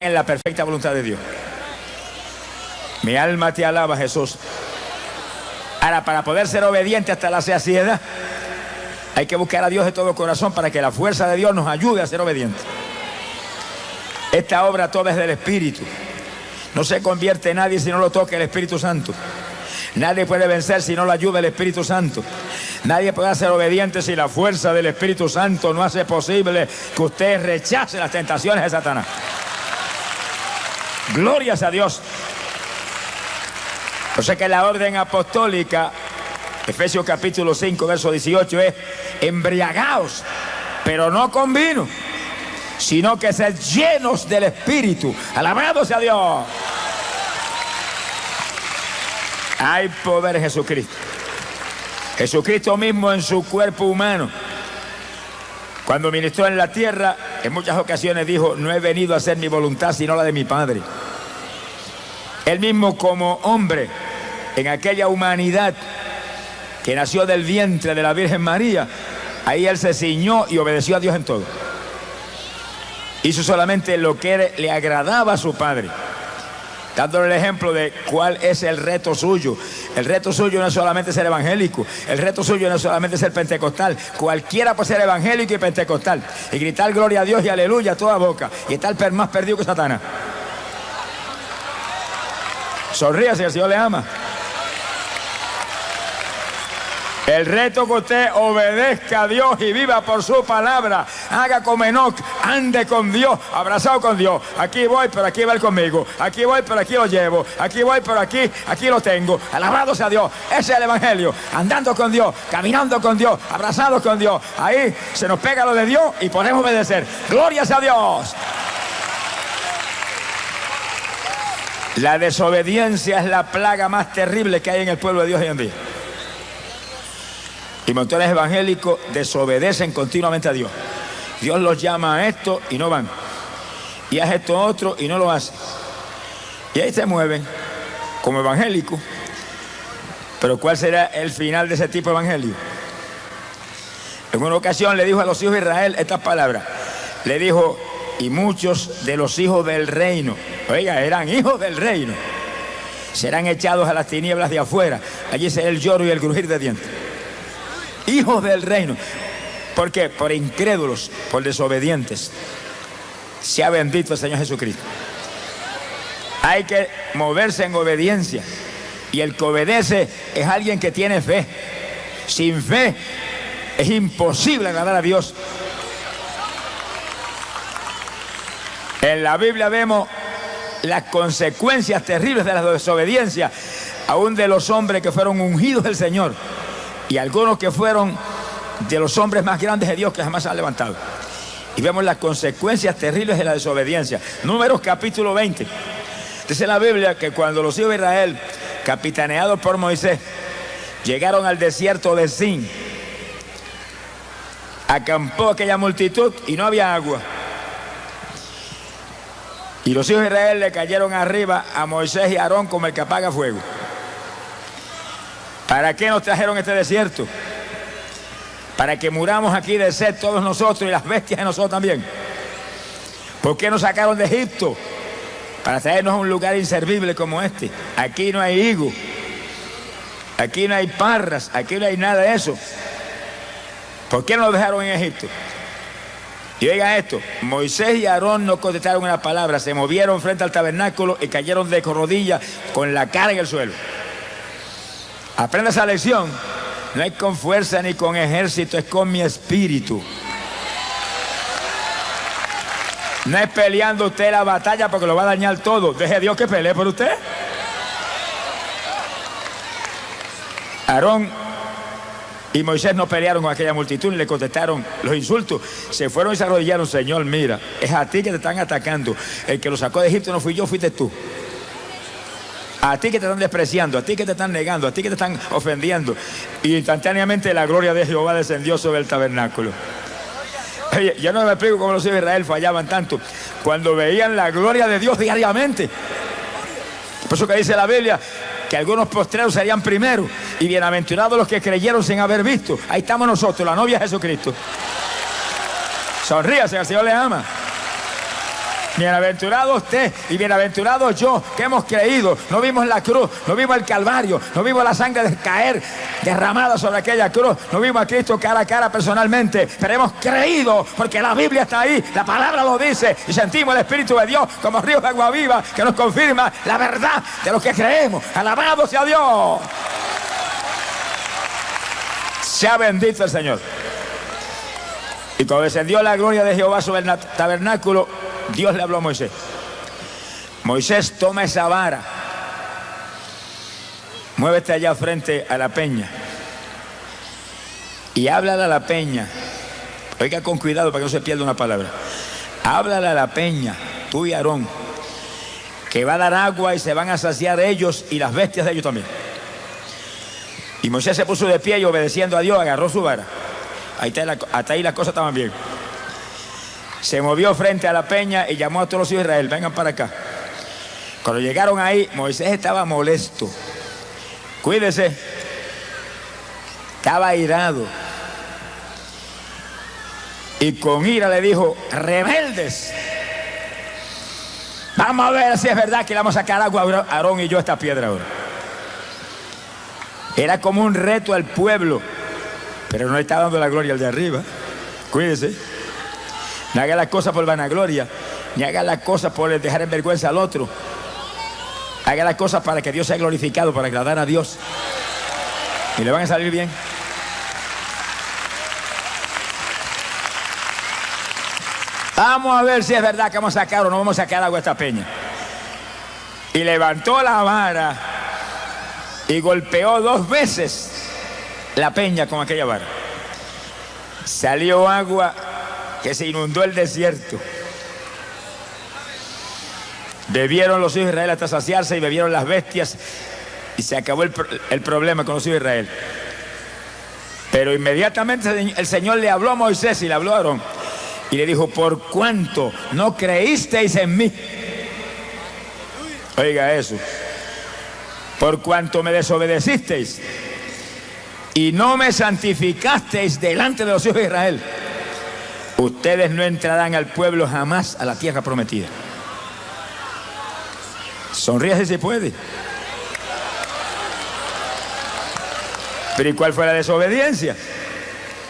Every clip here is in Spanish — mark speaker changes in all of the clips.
Speaker 1: en la perfecta voluntad de Dios. Mi alma te alaba, Jesús. Ahora, para poder ser obediente hasta la saciedad, hay que buscar a Dios de todo corazón para que la fuerza de Dios nos ayude a ser obedientes. Esta obra toda es del Espíritu. No se convierte nadie si no lo toca el Espíritu Santo. Nadie puede vencer si no lo ayuda el Espíritu Santo. Nadie puede ser obediente si la fuerza del Espíritu Santo no hace posible que usted rechace las tentaciones de Satanás. Glorias a Dios. O sea que la orden apostólica, Efesios capítulo 5, verso 18, es: embriagaos, pero no con vino, sino que sed llenos del Espíritu. Alabado sea Dios. Hay poder en Jesucristo. Jesucristo mismo en su cuerpo humano, cuando ministró en la tierra, en muchas ocasiones dijo: no he venido a hacer mi voluntad sino la de mi Padre. Él mismo como hombre, en aquella humanidad que nació del vientre de la Virgen María, ahí él se ciñó y obedeció a Dios en todo. Hizo solamente lo que le agradaba a su Padre, dándole el ejemplo de cuál es el reto suyo. El reto suyo no es solamente ser evangélico, el reto suyo no es solamente ser pentecostal. Cualquiera puede ser evangélico y pentecostal y gritar gloria a Dios y aleluya a toda boca y estar más perdido que Satanás. Sonríase, el Señor le ama. El reto que usted obedezca a Dios y viva por su palabra. Haga como Enoc, ande con Dios, abrazado con Dios. Aquí voy, pero aquí va Él conmigo. Aquí voy, pero aquí lo llevo. Aquí voy, pero aquí lo tengo. Alabado sea Dios. Ese es el evangelio. Andando con Dios, caminando con Dios, abrazados con Dios. Ahí se nos pega lo de Dios y podemos obedecer. Glorias a Dios. La desobediencia es la plaga más terrible que hay en el pueblo de Dios hoy en día. Y montones evangélicos desobedecen continuamente a Dios. Dios los llama a esto y no van. Y a esto otro y no lo hacen. Y ahí se mueven como evangélicos. Pero ¿cuál será el final de ese tipo de evangelio? En una ocasión le dijo a los hijos de Israel estas palabras. Le dijo: y muchos de los hijos del reino, oiga, eran hijos del reino, serán echados a las tinieblas de afuera. Allí será el lloro y el crujir de dientes. Hijos del reino. ¿Por qué? Por incrédulos, por desobedientes. Sea bendito el Señor Jesucristo. Hay que moverse en obediencia. Y el que obedece es alguien que tiene fe. Sin fe es imposible agradar a Dios. En la Biblia vemos las consecuencias terribles de la desobediencia, aún de los hombres que fueron ungidos del Señor. Y algunos que fueron de los hombres más grandes de Dios que jamás se han levantado. Y vemos las consecuencias terribles de la desobediencia. Números capítulo 20. Dice la Biblia que cuando los hijos de Israel, capitaneados por Moisés, llegaron al desierto de Sin, acampó aquella multitud y no había agua. Y los hijos de Israel le cayeron arriba a Moisés y a Aarón como el que apaga fuego. ¿Para qué nos trajeron este desierto? Para que muramos aquí de sed todos nosotros y las bestias de nosotros también. ¿Por qué nos sacaron de Egipto? Para traernos a un lugar inservible como este. Aquí no hay higo, aquí no hay parras, aquí no hay nada de eso. ¿Por qué nos dejaron en Egipto? Y oiga esto, Moisés y Aarón no contestaron una palabra, se movieron frente al tabernáculo y cayeron de rodillas con la cara en el suelo. Aprenda esa lección. No es con fuerza ni con ejército, es con mi espíritu. No es peleando usted la batalla porque lo va a dañar todo. Deje a Dios que pelee por usted. Aarón y Moisés no pelearon con aquella multitud ni le contestaron los insultos. Se fueron y se arrodillaron. Señor, mira, es a ti que te están atacando. El que lo sacó de Egipto no fui yo, fuiste tú. A ti que te están despreciando, a ti que te están negando, a ti que te están ofendiendo. Y instantáneamente la gloria de Jehová descendió sobre el tabernáculo. Oye, yo no me explico cómo los hijos de Israel fallaban tanto cuando veían la gloria de Dios diariamente. Por eso que dice la Biblia que algunos postreros serían primeros y bienaventurados los que creyeron sin haber visto. Ahí estamos nosotros, la novia de Jesucristo. Sonríase, el Señor le ama. Bienaventurado usted y bienaventurado yo, que hemos creído. No vimos la cruz, no vimos el Calvario, no vimos la sangre caer derramada sobre aquella cruz, no vimos a Cristo cara a cara personalmente, pero hemos creído porque la Biblia está ahí, la palabra lo dice, y sentimos el Espíritu de Dios como ríos de agua viva que nos confirma la verdad de lo que creemos. Alabado sea Dios. Sea bendito el Señor. Y cuando descendió la gloria de Jehová sobre el tabernáculo, Dios le habló a Moisés. Moisés, toma esa vara, muévete allá frente a la peña y háblale a la peña. Oiga con cuidado para que no se pierda una palabra. Háblale a la peña, tú y Aarón, que va a dar agua y se van a saciar ellos y las bestias de ellos también. Y Moisés se puso de pie y, obedeciendo a Dios, agarró su vara. Hasta ahí las cosas estaban bien. Se movió frente a la peña y llamó a todos los hijos de Israel: vengan para acá. Cuando llegaron ahí, Moisés estaba molesto. Cuídese. Estaba airado. Y con ira le dijo: rebeldes, vamos a ver si es verdad que le vamos a sacar agua a Aarón y yo esta piedra ahora. Era como un reto al pueblo, pero no le está dando la gloria al de arriba. Cuídese. No haga las cosas por vanagloria, ni haga las cosas por dejar en vergüenza al otro. Haga las cosas para que Dios sea glorificado, para agradar a Dios, y le van a salir bien. Vamos a ver si es verdad que vamos a sacar o no vamos a sacar agua a esta peña. Y levantó la vara y golpeó 2 veces la peña con aquella vara. Salió agua que se inundó el desierto. Bebieron los hijos de Israel hasta saciarse y bebieron las bestias, y se acabó el problema con los hijos de Israel. Pero inmediatamente el Señor le habló a Moisés y le habló a Aarón y le dijo: por cuanto no creísteis en mí. Oiga eso. Por cuanto me desobedecisteis y no me santificasteis delante de los hijos de Israel, ustedes no entrarán al pueblo jamás a la tierra prometida. Sonríe si se puede. Pero ¿y cuál fue la desobediencia?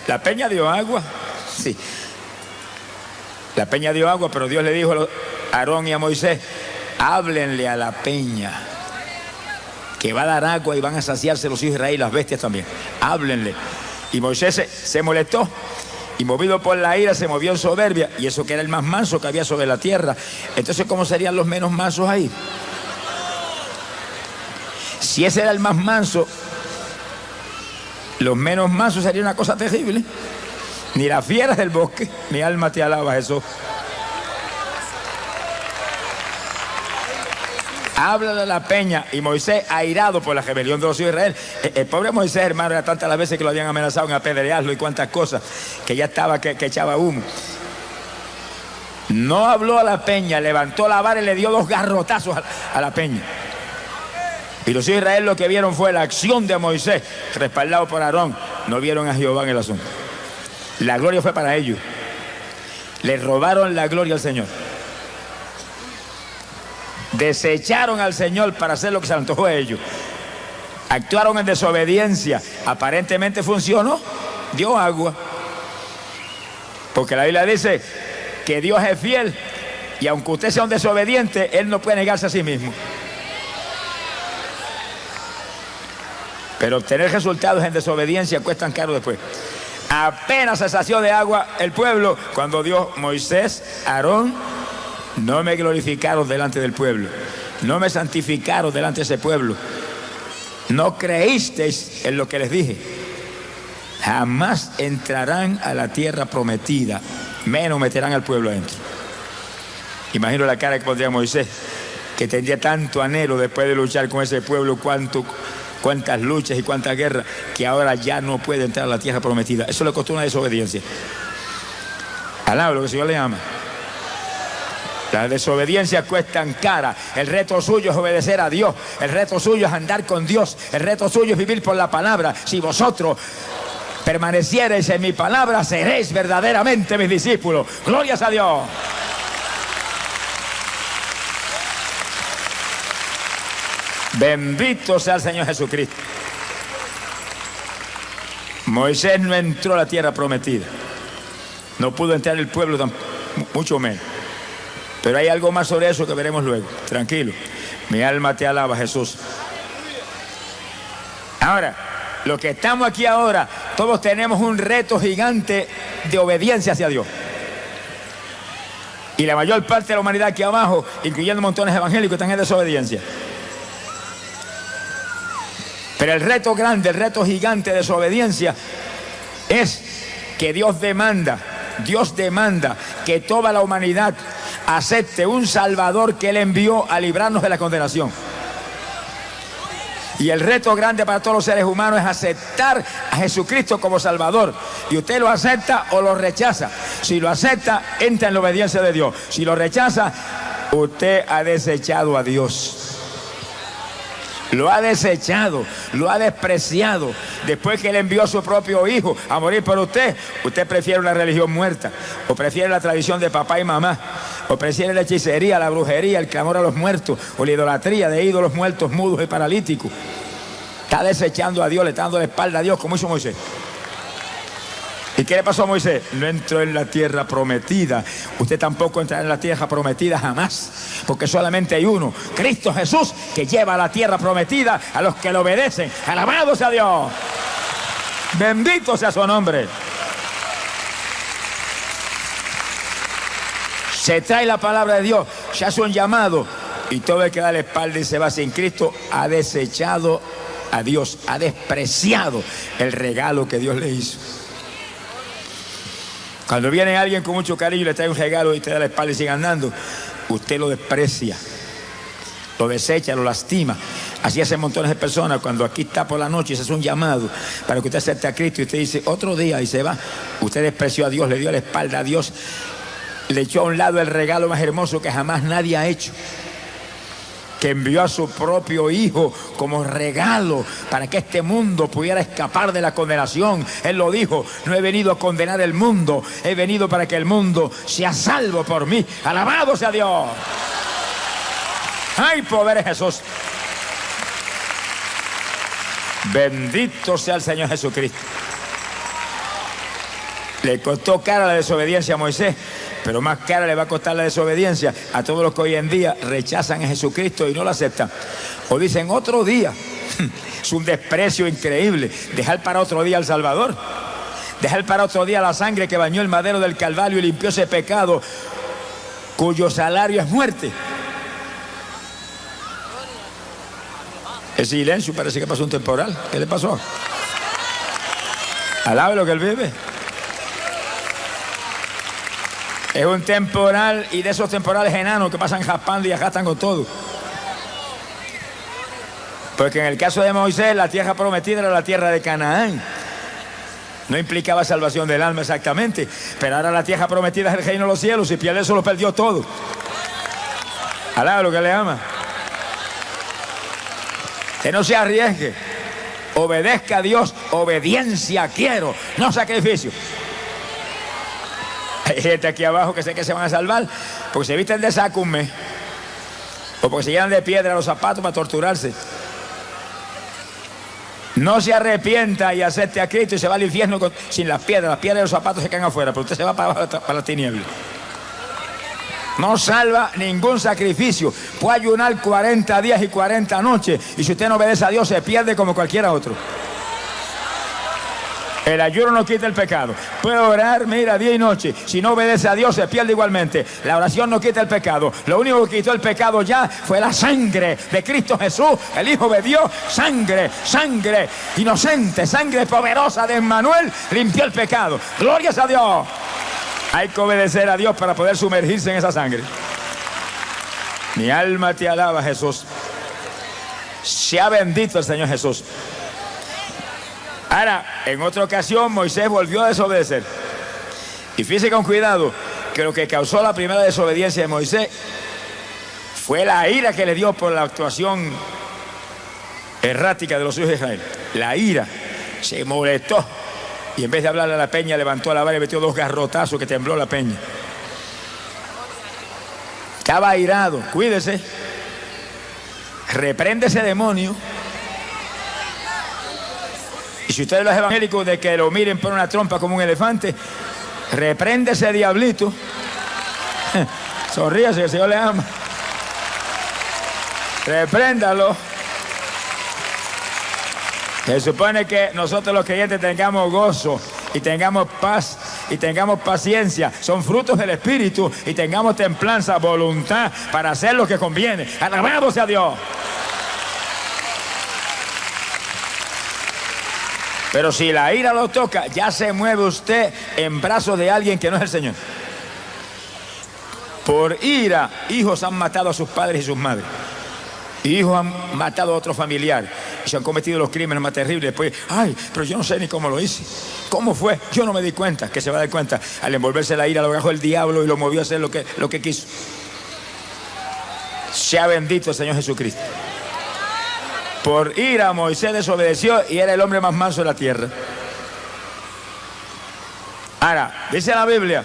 Speaker 1: La peña dio agua. Sí. La peña dio agua, pero Dios le dijo a Aarón y a Moisés: háblenle a la peña que va a dar agua y van a saciarse los hijos de Israel y las bestias también. Háblenle. Y Moisés se molestó y, movido por la ira, se movió en soberbia. Y eso que era el más manso que había sobre la tierra. Entonces, ¿cómo serían los menos mansos ahí? Si ese era el más manso, los menos mansos sería una cosa terrible. Ni las fieras del bosque. Mi alma te alaba, Jesús. Habla de la peña. Y Moisés, airado por la rebelión de los hijos de Israel, el pobre Moisés, hermano, era tantas las veces que lo habían amenazado en apedrearlo y cuantas cosas, que ya estaba que echaba humo. No habló a la peña, levantó la vara y le dio 2 garrotazos a la peña. Y los hijos de Israel lo que vieron fue la acción de Moisés, respaldado por Aarón. No vieron a Jehová en el asunto. La gloria fue para ellos. Le robaron la gloria al Señor. Desecharon al Señor para hacer lo que se antojó a ellos. Actuaron en desobediencia. Aparentemente funcionó. Dio agua. Porque la Biblia dice que Dios es fiel, y aunque usted sea un desobediente, Él no puede negarse a sí mismo. Pero obtener resultados en desobediencia cuestan caro después. Apenas se sació de agua el pueblo, cuando Dios: Moisés, Aarón, no me glorificaron delante del pueblo, no me santificaron delante de ese pueblo, no creísteis en lo que les dije, jamás entrarán a la tierra prometida, menos meterán al pueblo adentro. Imagino la cara que pondría Moisés, que tendría tanto anhelo después de luchar con ese pueblo, cuántas luchas y cuántas guerras, que ahora ya no puede entrar a la tierra prometida. Eso le costó una desobediencia. Alaba lo que el Señor le ama. Las desobediencias cuestan cara. El reto suyo es obedecer a Dios. El reto suyo es andar con Dios. El reto suyo es vivir por la palabra. Si vosotros permaneciereis en mi palabra, seréis verdaderamente mis discípulos. Glorias a Dios. Bendito sea el Señor Jesucristo. Moisés no entró a la tierra prometida. No pudo entrar el pueblo, mucho menos. Pero hay algo más sobre eso que veremos luego. Tranquilo. Mi alma te alaba, Jesús. Ahora, los que estamos aquí ahora, todos tenemos un reto gigante de obediencia hacia Dios. Y la mayor parte de la humanidad aquí abajo, incluyendo montones evangélicos, están en desobediencia. Pero el reto grande, el reto gigante de desobediencia es que Dios demanda que toda la humanidad acepte un Salvador que Él envió a librarnos de la condenación. Y el reto grande para todos los seres humanos es aceptar a Jesucristo como Salvador. Y usted lo acepta o lo rechaza. Si lo acepta, entra en la obediencia de Dios. Si lo rechaza, usted ha desechado a Dios. Lo ha desechado, lo ha despreciado. Después que Él envió a su propio Hijo a morir por usted, usted prefiere una religión muerta, o prefiere la tradición de papá y mamá, o prefiere la hechicería, la brujería, el clamor a los muertos, o la idolatría de ídolos muertos, mudos y paralíticos. Está desechando a Dios, le está dando la espalda a Dios, como hizo Moisés. ¿Y qué le pasó a Moisés? No entró en la tierra prometida. Usted tampoco entrará en la tierra prometida jamás, porque solamente hay uno, Cristo Jesús, que lleva a la tierra prometida a los que le obedecen. ¡Alabado sea Dios! ¡Bendito sea su nombre! Se trae la palabra de Dios, se hace un llamado, y todo el que da la espalda y se va sin Cristo ha desechado a Dios, ha despreciado el regalo que Dios le hizo. Cuando viene alguien con mucho cariño y le trae un regalo y te da la espalda y sigue andando, usted lo desprecia, lo desecha, lo lastima. Así hacen montones de personas cuando aquí está por la noche y se hace un llamado para que usted acepte a Cristo y usted dice otro día y se va. Usted despreció a Dios, le dio la espalda a Dios, le echó a un lado el regalo más hermoso que jamás nadie ha hecho, que envió a su propio Hijo como regalo para que este mundo pudiera escapar de la condenación. Él lo dijo: no he venido a condenar el mundo, he venido para que el mundo sea salvo por mí. ¡Alabado sea Dios! ¡Ay, poder es Jesús! Bendito sea el Señor Jesucristo. Le costó cara la desobediencia a Moisés, pero más cara le va a costar la desobediencia a todos los que hoy en día rechazan a Jesucristo y no lo aceptan. O dicen otro día. Es un desprecio increíble. Dejar para otro día al Salvador. Dejar para otro día la sangre que bañó el madero del Calvario y limpió ese pecado, cuyo salario es muerte. El silencio, parece que pasó un temporal. ¿Qué le pasó? Alabe lo que él vive. Es un temporal, y de esos temporales enanos que pasan jaspando y arrastran con todo. Porque en el caso de Moisés, la tierra prometida era la tierra de Canaán. No implicaba salvación del alma exactamente, pero ahora la tierra prometida es el reino de los cielos, y pierde eso, lo perdió todo. Alaba lo que le ama. Que no se arriesgue. Obedezca a Dios. Obediencia quiero, no sacrificio. Hay gente aquí abajo que sé que se van a salvar porque se visten de saco un mes, o porque se llenan de piedra los zapatos para torturarse. No se arrepienta y acepte a Cristo y se va al infierno sin las piedras y los zapatos se caen afuera, pero usted se va para la tiniebla. No salva ningún sacrificio. Puede ayunar 40 días y 40 noches, y si usted no obedece a Dios se pierde como cualquiera otro. El ayuno no quita el pecado. Puede orar, mira, día y noche. Si no obedece a Dios, se pierde igualmente. La oración no quita el pecado. Lo único que quitó el pecado ya fue la sangre de Cristo Jesús, el Hijo de Dios. Sangre, sangre inocente, sangre poderosa de Emmanuel limpió el pecado. Glorias a Dios. Hay que obedecer a Dios para poder sumergirse en esa sangre. Mi alma te alaba, Jesús. Sea bendito el Señor Jesús. Ahora, en otra ocasión, Moisés volvió a desobedecer. Y fíjese con cuidado que lo que causó la primera desobediencia de Moisés fue la ira que le dio por la actuación errática de los hijos de Israel. La ira. Se molestó. Y en vez de hablarle a la peña, levantó la vara y metió 2 garrotazos que tembló la peña. Estaba airado. Cuídese. reprende ese demonio. Y si ustedes los evangélicos de que lo miren por una trompa como un elefante, reprende ese diablito. Sonríase, que el Señor le ama. Repréndalo. Se supone que nosotros los creyentes tengamos gozo y tengamos paz y tengamos paciencia. Son frutos del Espíritu. Y tengamos templanza, voluntad para hacer lo que conviene. Alabamos a Dios. Pero si la ira lo toca, ya se mueve usted en brazos de alguien que no es el Señor. Por ira, hijos han matado a sus padres y sus madres. Hijos han matado a otro familiar y se han cometido los crímenes más terribles. Después, ay, pero yo no sé ni cómo lo hice. ¿Cómo fue? Yo no me di cuenta. Que se va a dar cuenta. Al envolverse la ira lo agarró el diablo y lo movió a hacer lo que quiso. Sea bendito el Señor Jesucristo. Por ira Moisés desobedeció y era el hombre más manso de la tierra. Ahora, dice la Biblia,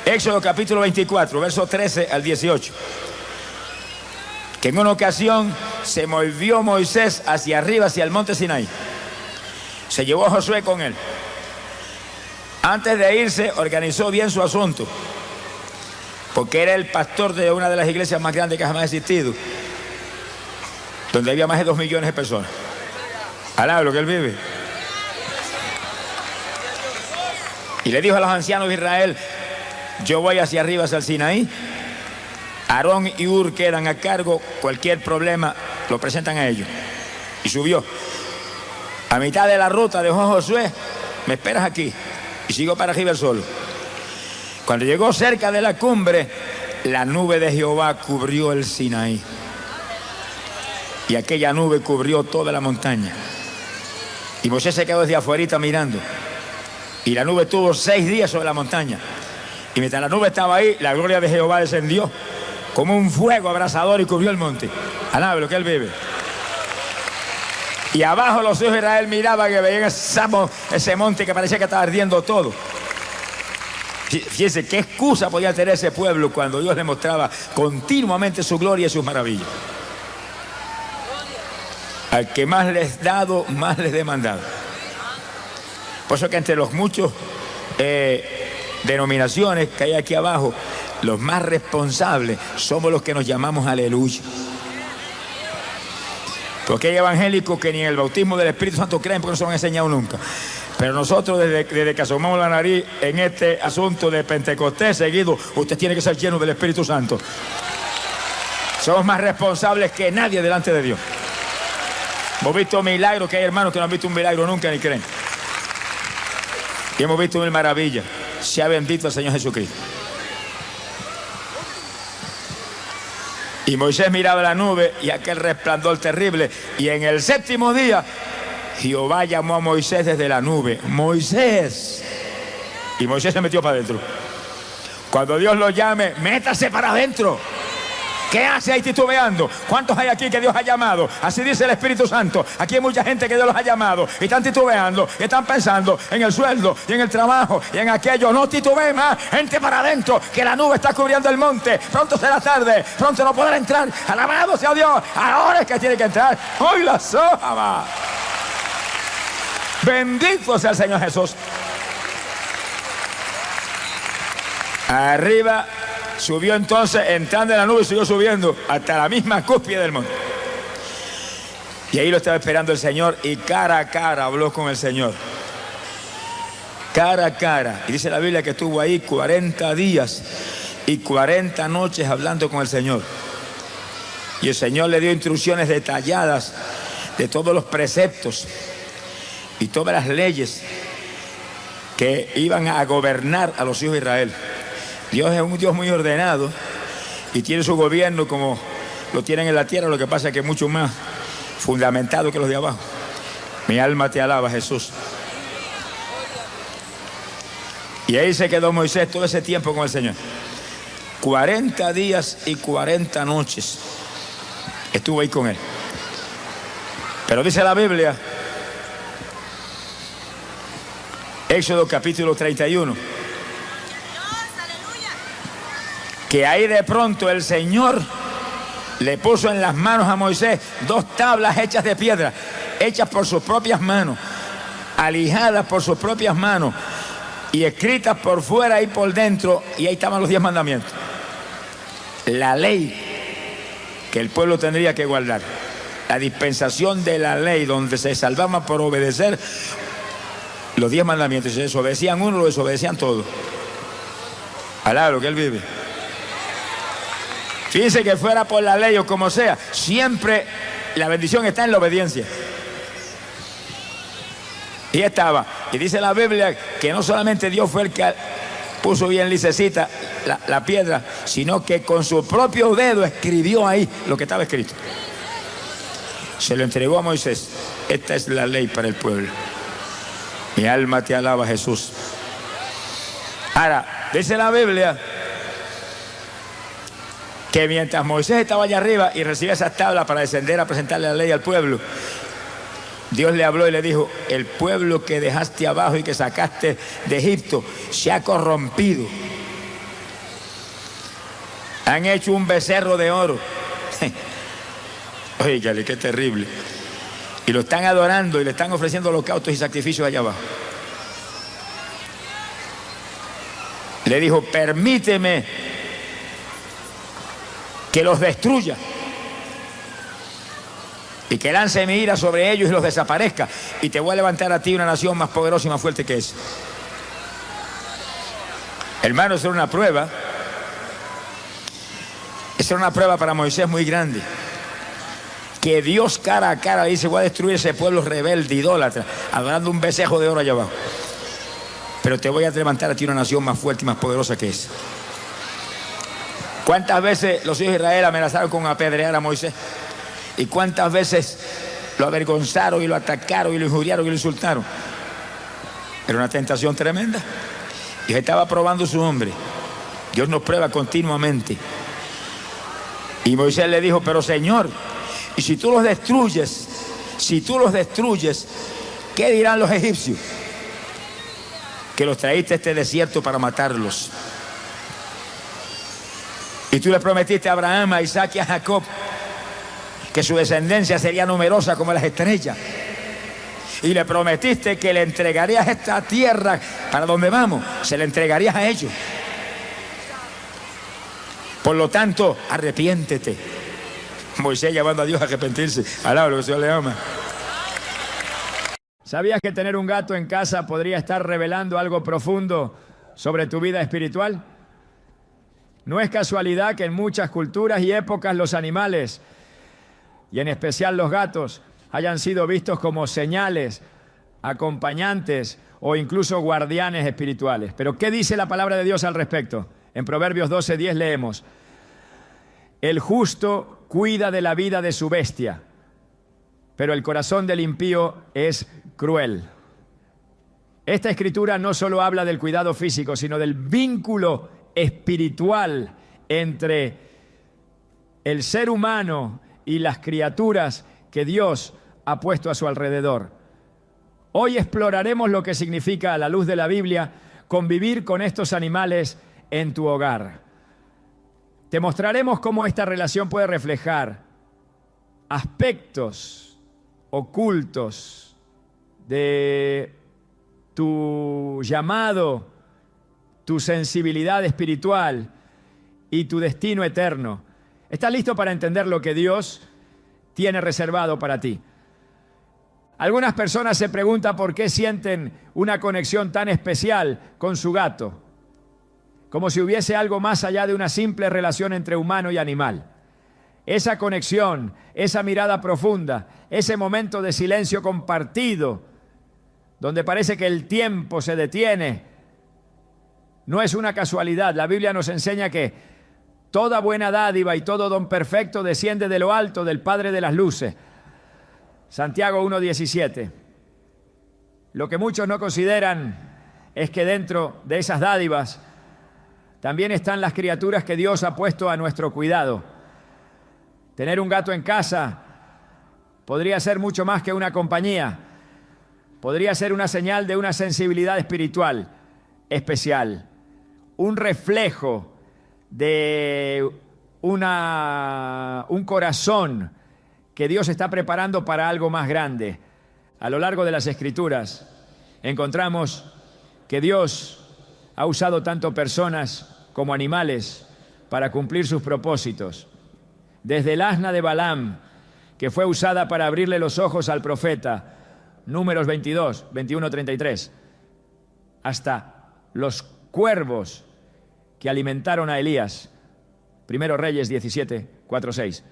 Speaker 1: Éxodo capítulo 24, versos 13 al 18. Que en una ocasión se movió Moisés hacia arriba, hacia el monte Sinaí. Se llevó a Josué con él. Antes de irse, organizó bien su asunto, porque era el pastor de una de las iglesias más grandes que jamás ha existido, donde había más de 2 millones de personas. Alaba lo que él vive. Y le dijo a los ancianos de Israel, yo voy hacia arriba, hacia el Sinaí. Aarón y Hur quedan a cargo, cualquier problema lo presentan a ellos. Y subió. A mitad de la ruta dejó a Josué, me esperas aquí. Y siguió para arriba solo. Cuando llegó cerca de la cumbre, la nube de Jehová cubrió el Sinaí. Y aquella nube cubrió toda la montaña. Y Moisés se quedó desde afuera mirando. Y la nube estuvo 6 días sobre la montaña. Y mientras la nube estaba ahí, la gloria de Jehová descendió como un fuego abrasador y cubrió el monte. Alabe lo que él vive. Y abajo los hijos de Israel miraban que veían ese monte que parecía que estaba ardiendo todo. Fíjense qué excusa podía tener ese pueblo cuando Dios le mostraba continuamente su gloria y sus maravillas. Al que más les dado, más les demandado. Por eso que entre los muchos denominaciones que hay aquí abajo, los más responsables somos los que nos llamamos aleluya. Porque hay evangélicos que ni en el bautismo del Espíritu Santo creen porque no se lo han enseñado nunca. Pero nosotros desde que asomamos la nariz en este asunto de Pentecostés seguido, usted tiene que ser lleno del Espíritu Santo. Somos más responsables que nadie delante de Dios. Hemos visto milagros, que hay hermanos que no han visto un milagro nunca ni creen. Y hemos visto 1000 maravillas. Sea bendito el Señor Jesucristo. Y Moisés miraba la nube y aquel resplandor terrible. Y en el 7º día, Jehová llamó a Moisés desde la nube. Moisés. Y Moisés se metió para adentro. Cuando Dios lo llame, métase para adentro. ¿Qué hace ahí titubeando? ¿Cuántos hay aquí que Dios ha llamado? Así dice el Espíritu Santo. Aquí hay mucha gente que Dios los ha llamado y están titubeando y están pensando en el sueldo y en el trabajo y en aquello. No titubee más, gente para adentro, que la nube está cubriendo el monte. Pronto será tarde, pronto no podrá entrar. Alabado sea Dios, ahora es que tiene que entrar. Hoy la soja. Bendito sea el Señor Jesús. Arriba. Subió entonces, entrando en la nube, siguió subiendo hasta la misma cúspide del monte. Y ahí lo estaba esperando el Señor y cara a cara habló con el Señor. Cara a cara. Y dice la Biblia que estuvo ahí 40 días y 40 noches hablando con el Señor. Y el Señor le dio instrucciones detalladas de todos los preceptos y todas las leyes que iban a gobernar a los hijos de Israel. Dios es un Dios muy ordenado y tiene su gobierno como lo tienen en la tierra, lo que pasa es que es mucho más fundamentado que los de abajo. Mi alma te alaba, Jesús. Y ahí se quedó Moisés todo ese tiempo con el Señor. 40 días y 40 noches estuvo ahí con él. Pero dice la Biblia, Éxodo capítulo 31, que ahí de pronto el Señor le puso en las manos a Moisés 2 tablas hechas de piedra, hechas por sus propias manos, alijadas por sus propias manos y escritas por fuera y por dentro, y ahí estaban los 10 mandamientos. La ley que el pueblo tendría que guardar, la dispensación de la ley donde se salvaban por obedecer los 10 mandamientos. Si desobedecían uno, lo desobedecían todos. Alá lo que él vive. Fíjense que fuera por la ley o como sea, siempre la bendición está en la obediencia. Y estaba, y dice la Biblia que no solamente Dios fue el que puso bien lisecita la piedra, sino que con su propio dedo escribió ahí lo que estaba escrito. Se lo entregó a Moisés. Esta es la ley para el pueblo. Mi alma te alaba, Jesús. Ahora, dice la Biblia que mientras Moisés estaba allá arriba y recibía esas tablas para descender a presentarle la ley al pueblo, Dios le habló y le dijo: el pueblo que dejaste abajo y que sacaste de Egipto se ha corrompido. Han hecho un becerro de oro. Óigale, qué terrible. Y lo están adorando y le están ofreciendo holocaustos y sacrificios allá abajo. Le dijo: permíteme que los destruya y que lance mi ira sobre ellos y los desaparezca, y te voy a levantar a ti una nación más poderosa y más fuerte que esa. Hermano, esa era una prueba. Esa era una prueba para Moisés muy grande. Que Dios cara a cara le dice: voy a destruir ese pueblo rebelde, idólatra, adorando un becerro de oro allá abajo, pero te voy a levantar a ti una nación más fuerte y más poderosa que esa. ¿Cuántas veces los hijos de Israel amenazaron con apedrear a Moisés? ¿Y cuántas veces lo avergonzaron y lo atacaron y lo injuriaron y lo insultaron? Era una tentación tremenda. Dios estaba probando su hombre. Dios nos prueba continuamente. Y Moisés le dijo: pero Señor, y si tú los destruyes, ¿qué dirán los egipcios? Que los traíste a este desierto para matarlos. Y tú le prometiste a Abraham, a Isaac y a Jacob que su descendencia sería numerosa como las estrellas. Y le prometiste que le entregarías esta tierra para donde vamos, se la entregarías a ellos. Por lo tanto, arrepiéntete. Moisés llamando a Dios a arrepentirse. Alaba lo que el Señor le ama.
Speaker 2: ¿Sabías que tener un gato en casa podría estar revelando algo profundo sobre tu vida espiritual? No es casualidad que en muchas culturas y épocas los animales, y en especial los gatos, hayan sido vistos como señales, acompañantes o incluso guardianes espirituales. Pero ¿qué dice la palabra de Dios al respecto? En Proverbios 12:10 leemos: el justo cuida de la vida de su bestia, pero el corazón del impío es cruel. Esta escritura no solo habla del cuidado físico, sino del vínculo espiritual entre el ser humano y las criaturas que Dios ha puesto a su alrededor. Hoy exploraremos lo que significa, a la luz de la Biblia, convivir con estos animales en tu hogar. Te mostraremos cómo esta relación puede reflejar aspectos ocultos de tu llamado, tu sensibilidad espiritual y tu destino eterno. ¿Estás listo para entender lo que Dios tiene reservado para ti? Algunas personas se preguntan por qué sienten una conexión tan especial con su gato, como si hubiese algo más allá de una simple relación entre humano y animal. Esa conexión, esa mirada profunda, ese momento de silencio compartido, donde parece que el tiempo se detiene, no es una casualidad. La Biblia nos enseña que toda buena dádiva y todo don perfecto desciende de lo alto, del Padre de las luces. Santiago 1:17. Lo que muchos no consideran es que dentro de esas dádivas también están las criaturas que Dios ha puesto a nuestro cuidado. Tener un gato en casa podría ser mucho más que una compañía. Podría ser una señal de una sensibilidad espiritual especial, un reflejo de un corazón que Dios está preparando para algo más grande. A lo largo de las Escrituras encontramos que Dios ha usado tanto personas como animales para cumplir sus propósitos. Desde el asna de Balaam, que fue usada para abrirle los ojos al profeta, Números 22, 21, 33, hasta los cuervos que alimentaron a Elías, Primero Reyes 17, 4, 6.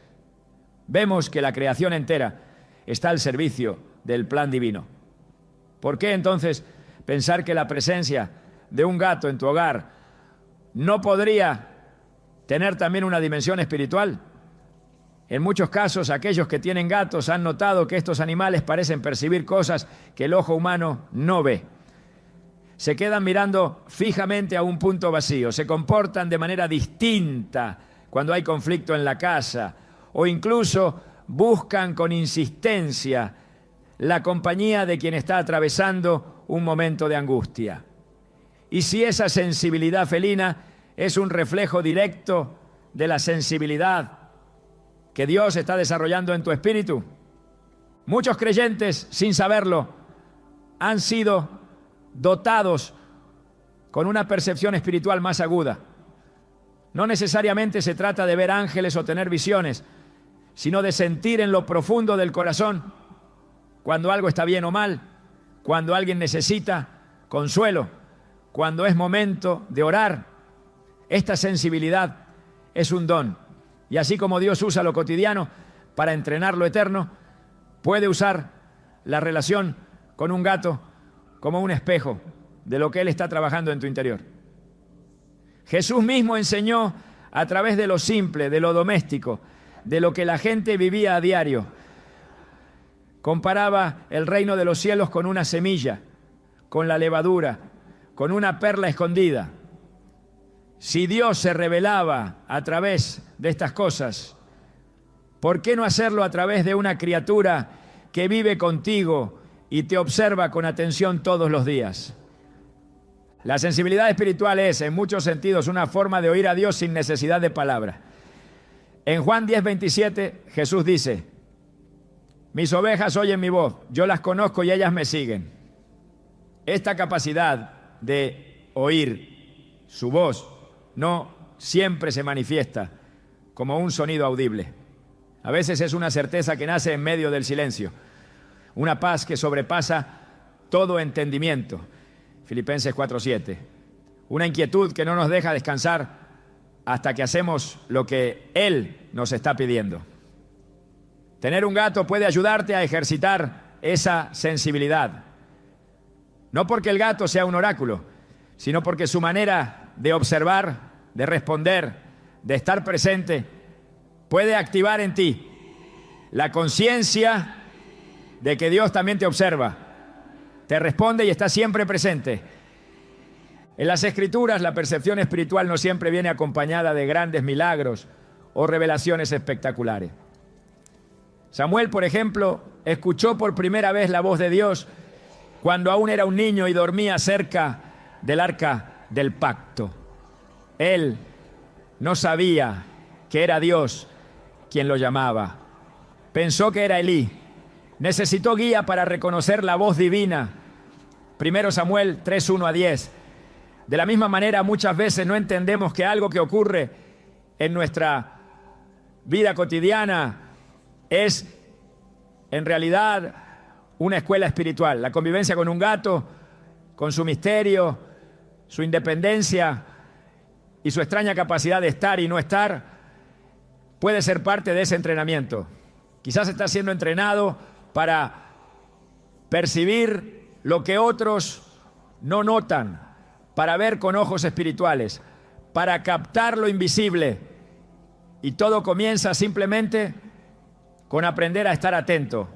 Speaker 2: Vemos que la creación entera está al servicio del plan divino. ¿Por qué entonces pensar que la presencia de un gato en tu hogar no podría tener también una dimensión espiritual? En muchos casos, aquellos que tienen gatos han notado que estos animales parecen percibir cosas que el ojo humano no ve. Se quedan mirando fijamente a un punto vacío, se comportan de manera distinta cuando hay conflicto en la casa, o incluso buscan con insistencia la compañía de quien está atravesando un momento de angustia. Y si esa sensibilidad felina es un reflejo directo de la sensibilidad que Dios está desarrollando en tu espíritu, muchos creyentes, sin saberlo, han sido dotados con una percepción espiritual más aguda. No necesariamente se trata de ver ángeles o tener visiones, sino de sentir en lo profundo del corazón cuando algo está bien o mal, cuando alguien necesita consuelo, cuando es momento de orar. Esta sensibilidad es un don, y así como Dios usa lo cotidiano para entrenar lo eterno, puede usar la relación con un gato como un espejo de lo que Él está trabajando en tu interior. Jesús mismo enseñó a través de lo simple, de lo doméstico, de lo que la gente vivía a diario. Comparaba el reino de los cielos con una semilla, con la levadura, con una perla escondida. Si Dios se revelaba a través de estas cosas, ¿por qué no hacerlo a través de una criatura que vive contigo y te observa con atención todos los días? La sensibilidad espiritual es, en muchos sentidos, una forma de oír a Dios sin necesidad de palabra. En Juan 10, 27, Jesús dice: mis ovejas oyen mi voz, yo las conozco y ellas me siguen. Esta capacidad de oír su voz no siempre se manifiesta como un sonido audible. A veces es una certeza que nace en medio del silencio, una paz que sobrepasa todo entendimiento. Filipenses 4:7. Una inquietud que no nos deja descansar hasta que hacemos lo que Él nos está pidiendo. Tener un gato puede ayudarte a ejercitar esa sensibilidad. No porque el gato sea un oráculo, sino porque su manera de observar, de responder, de estar presente, puede activar en ti la conciencia de que Dios también te observa, te responde y está siempre presente. En las Escrituras, la percepción espiritual no siempre viene acompañada de grandes milagros o revelaciones espectaculares. Samuel, por ejemplo, escuchó por primera vez la voz de Dios cuando aún era un niño y dormía cerca del arca del pacto. Él no sabía que era Dios quien lo llamaba. Pensó que era Elí. Necesitó guía para reconocer la voz divina. 1 Samuel 3:1-10. De la misma manera, muchas veces no entendemos que algo que ocurre en nuestra vida cotidiana es en realidad una escuela espiritual. La convivencia con un gato, con su misterio, su independencia y su extraña capacidad de estar y no estar, puede ser parte de ese entrenamiento. Quizás estás siendo entrenado para percibir lo que otros no notan, para ver con ojos espirituales, para captar lo invisible. Y todo comienza simplemente con aprender a estar atento.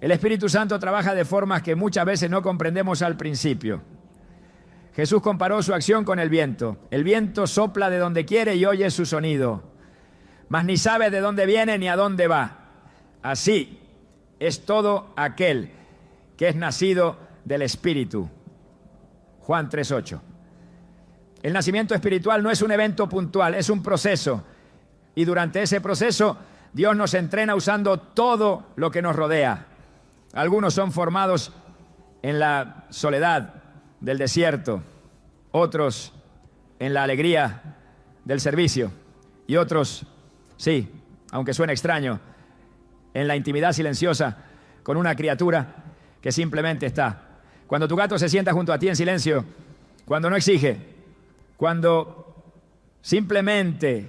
Speaker 2: El Espíritu Santo trabaja de formas que muchas veces no comprendemos al principio. Jesús comparó su acción con el viento. El viento sopla de donde quiere y oye su sonido, mas ni sabe de dónde viene ni a dónde va. Así es todo aquel que es nacido del Espíritu. Juan 3:8. El nacimiento espiritual no es un evento puntual, es un proceso. Y durante ese proceso, Dios nos entrena usando todo lo que nos rodea. Algunos son formados en la soledad del desierto, otros en la alegría del servicio y otros, sí, aunque suene extraño, en la intimidad silenciosa con una criatura que simplemente está. Cuando tu gato se sienta junto a ti en silencio, cuando no exige, cuando simplemente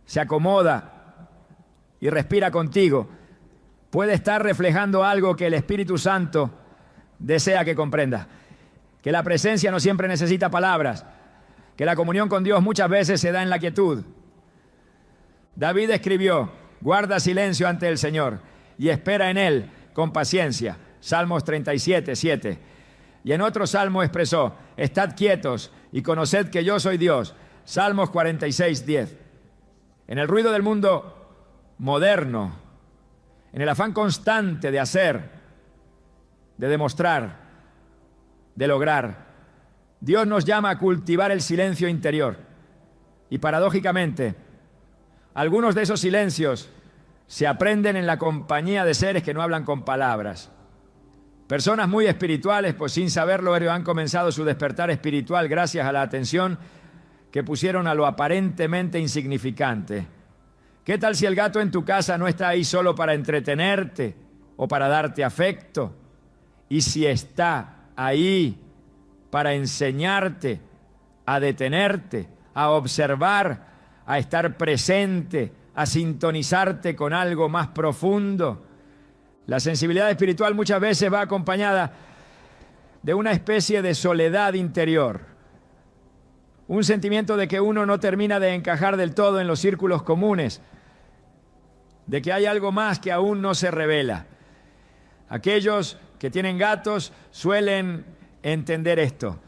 Speaker 2: se acomoda y respira contigo, puede estar reflejando algo que el Espíritu Santo desea que comprenda. Que la presencia no siempre necesita palabras, que la comunión con Dios muchas veces se da en la quietud. David escribió: guarda silencio ante el Señor y espera en Él con paciencia. Salmos 37, 7. Y en otro salmo expresó: estad quietos y conoced que yo soy Dios. Salmos 46, 10. En el ruido del mundo moderno, en el afán constante de hacer, de demostrar, de lograr, Dios nos llama a cultivar el silencio interior. Y paradójicamente, algunos de esos silencios se aprenden en la compañía de seres que no hablan con palabras. Personas muy espirituales, pues sin saberlo, han comenzado su despertar espiritual gracias a la atención que pusieron a lo aparentemente insignificante. ¿Qué tal si el gato en tu casa no está ahí solo para entretenerte o para darte afecto? Y si está ahí para enseñarte, a detenerte, a observar, a estar presente, a sintonizarte con algo más profundo. La sensibilidad espiritual muchas veces va acompañada de una especie de soledad interior, un sentimiento de que uno no termina de encajar del todo en los círculos comunes, de que hay algo más que aún no se revela. Aquellos que tienen gatos suelen entender esto.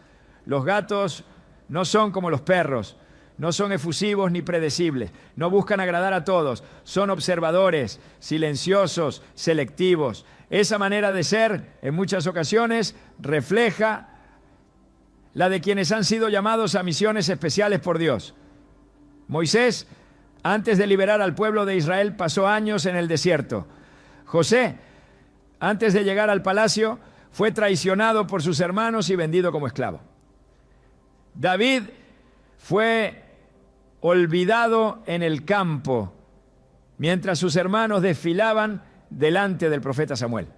Speaker 2: Los gatos no son como los perros, no son efusivos ni predecibles, no buscan agradar a todos, son observadores, silenciosos, selectivos. Esa manera de ser, en muchas ocasiones, refleja la de quienes han sido llamados a misiones especiales por Dios. Moisés, antes de liberar al pueblo de Israel, pasó años en el desierto. José, antes de llegar al palacio, fue traicionado por sus hermanos y vendido como esclavo. David fue olvidado en el campo mientras sus hermanos desfilaban delante del profeta Samuel.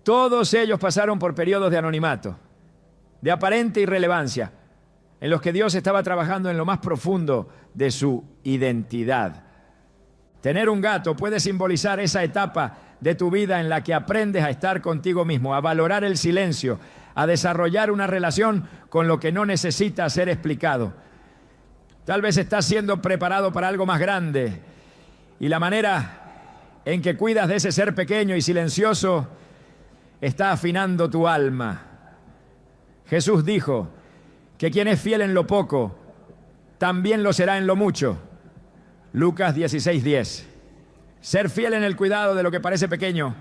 Speaker 2: Todos ellos pasaron por periodos de anonimato, de aparente irrelevancia, en los que Dios estaba trabajando en lo más profundo de su identidad. Tener un gato puede simbolizar esa etapa de tu vida en la que aprendes a estar contigo mismo, a valorar el silencio, a desarrollar una relación con lo que no necesita ser explicado. Tal vez estás siendo preparado para algo más grande y la manera en que cuidas de ese ser pequeño y silencioso está afinando tu alma. Jesús dijo que quien es fiel en lo poco, también lo será en lo mucho. Lucas 16:10. Ser fiel en el cuidado de lo que parece pequeño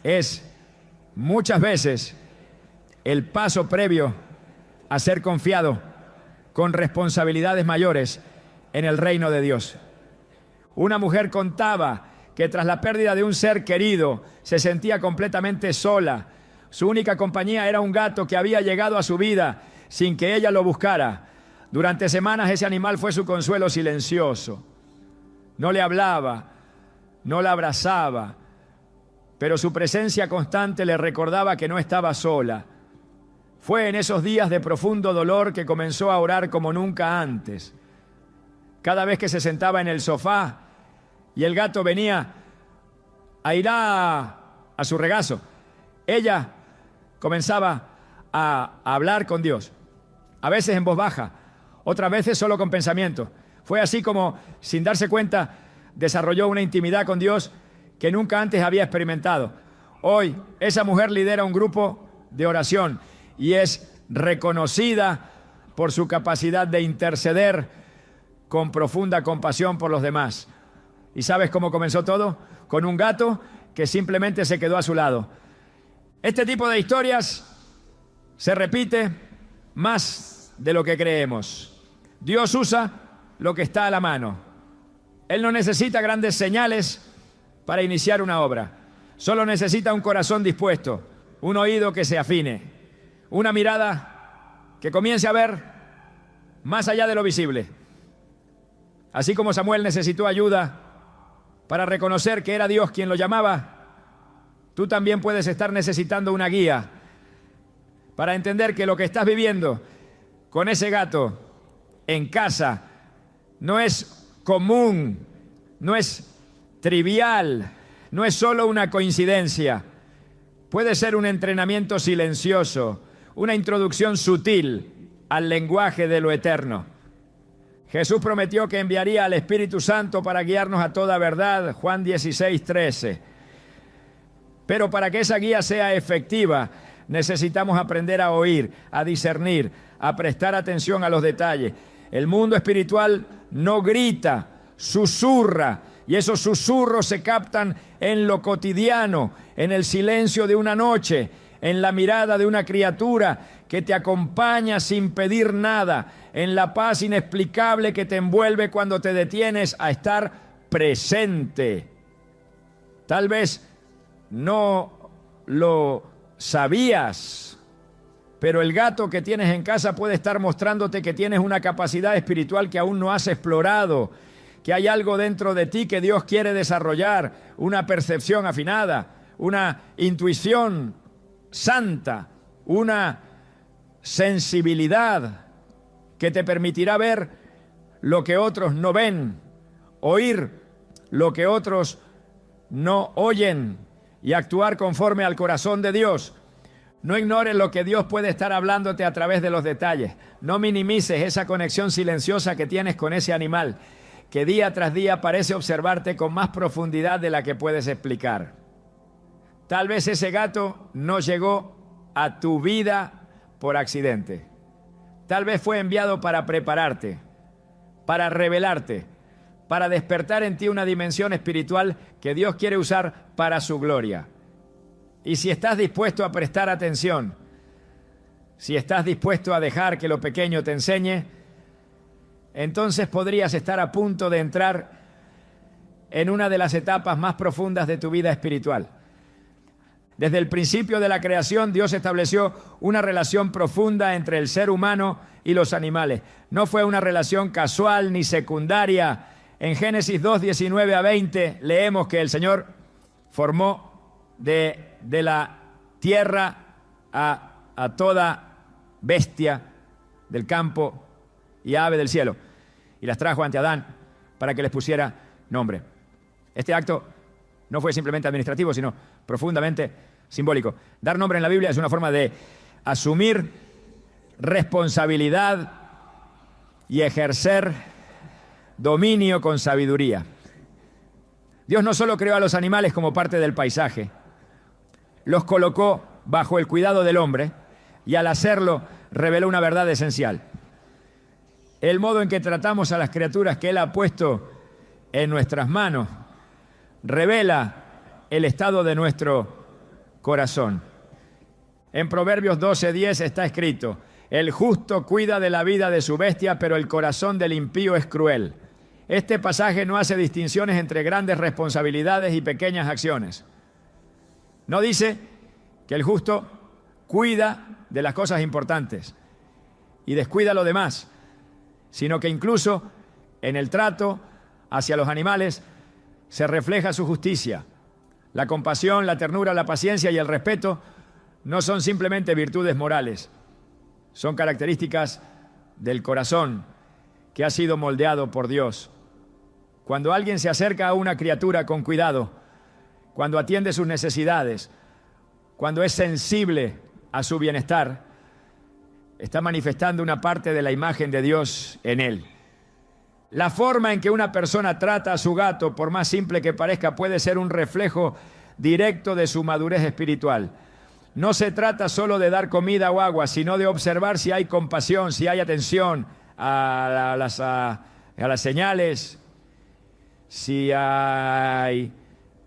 Speaker 2: es muchas veces el paso previo a ser confiado con responsabilidades mayores en el reino de Dios. Una mujer contaba que tras la pérdida de un ser querido se sentía completamente sola. Su única compañía era un gato que había llegado a su vida sin que ella lo buscara. Durante semanas ese animal fue su consuelo silencioso. No le hablaba, no la abrazaba, pero su presencia constante le recordaba que no estaba sola. Fue en esos días de profundo dolor que comenzó a orar como nunca antes. Cada vez que se sentaba en el sofá y el gato venía a ir a su regazo, ella comenzaba a hablar con Dios, a veces en voz baja, otras veces solo con pensamiento. Fue así como, sin darse cuenta, desarrolló una intimidad con Dios que nunca antes había experimentado. Hoy, esa mujer lidera un grupo de oración y es reconocida por su capacidad de interceder con profunda compasión por los demás. ¿Y sabes cómo comenzó todo? Con un gato que simplemente se quedó a su lado. Este tipo de historias se repite más de lo que creemos. Dios usa lo que está a la mano. Él no necesita grandes señales para iniciar una obra. Solo necesita un corazón dispuesto, un oído que se afine, una mirada que comience a ver más allá de lo visible. Así como Samuel necesitó ayuda para reconocer que era Dios quien lo llamaba, tú también puedes estar necesitando una guía para entender que lo que estás viviendo con ese gato en casa no es común, no es trivial, no es solo una coincidencia. Puede ser un entrenamiento silencioso, una introducción sutil al lenguaje de lo eterno. Jesús prometió que enviaría al Espíritu Santo para guiarnos a toda verdad, Juan 16:13. Pero para que esa guía sea efectiva, necesitamos aprender a oír, a discernir, a prestar atención a los detalles. El mundo espiritual no grita, susurra, y esos susurros se captan en lo cotidiano, en el silencio de una noche, en la mirada de una criatura que te acompaña sin pedir nada, en la paz inexplicable que te envuelve cuando te detienes a estar presente. Tal vez no lo sabías, pero el gato que tienes en casa puede estar mostrándote que tienes una capacidad espiritual que aún no has explorado, que hay algo dentro de ti que Dios quiere desarrollar, una percepción afinada, una intuición santa, una sensibilidad que te permitirá ver lo que otros no ven, oír lo que otros no oyen y actuar conforme al corazón de Dios. No ignores lo que Dios puede estar hablándote a través de los detalles. No minimices esa conexión silenciosa que tienes con ese animal, que día tras día parece observarte con más profundidad de la que puedes explicar. Tal vez ese gato no llegó a tu vida por accidente. Tal vez fue enviado para prepararte, para revelarte, para despertar en ti una dimensión espiritual que Dios quiere usar para su gloria. Y si estás dispuesto a prestar atención, si estás dispuesto a dejar que lo pequeño te enseñe, entonces podrías estar a punto de entrar en una de las etapas más profundas de tu vida espiritual. Desde el principio de la creación, Dios estableció una relación profunda entre el ser humano y los animales. No fue una relación casual ni secundaria. En Génesis 2, 19 a 20 leemos que el Señor formó de la tierra a toda bestia del campo y ave del cielo, y las trajo ante Adán para que les pusiera nombre. Este acto no fue simplemente administrativo, sino profundamente simbólico. Dar nombre en la Biblia es una forma de asumir responsabilidad y ejercer dominio con sabiduría. Dios no solo creó a los animales como parte del paisaje, los colocó bajo el cuidado del hombre y al hacerlo reveló una verdad esencial. El modo en que tratamos a las criaturas que Él ha puesto en nuestras manos revela el estado de nuestro corazón. En Proverbios 12:10 está escrito: el justo cuida de la vida de su bestia, pero el corazón del impío es cruel. Este pasaje no hace distinciones entre grandes responsabilidades y pequeñas acciones. No dice que el justo cuida de las cosas importantes y descuida lo demás, sino que incluso en el trato hacia los animales se refleja su justicia. La compasión, la ternura, la paciencia y el respeto no son simplemente virtudes morales, son características del corazón que ha sido moldeado por Dios. Cuando alguien se acerca a una criatura con cuidado, cuando atiende sus necesidades, cuando es sensible a su bienestar, está manifestando una parte de la imagen de Dios en él. La forma en que una persona trata a su gato, por más simple que parezca, puede ser un reflejo directo de su madurez espiritual. No se trata solo de dar comida o agua, sino de observar si hay compasión, si hay atención a las señales, si hay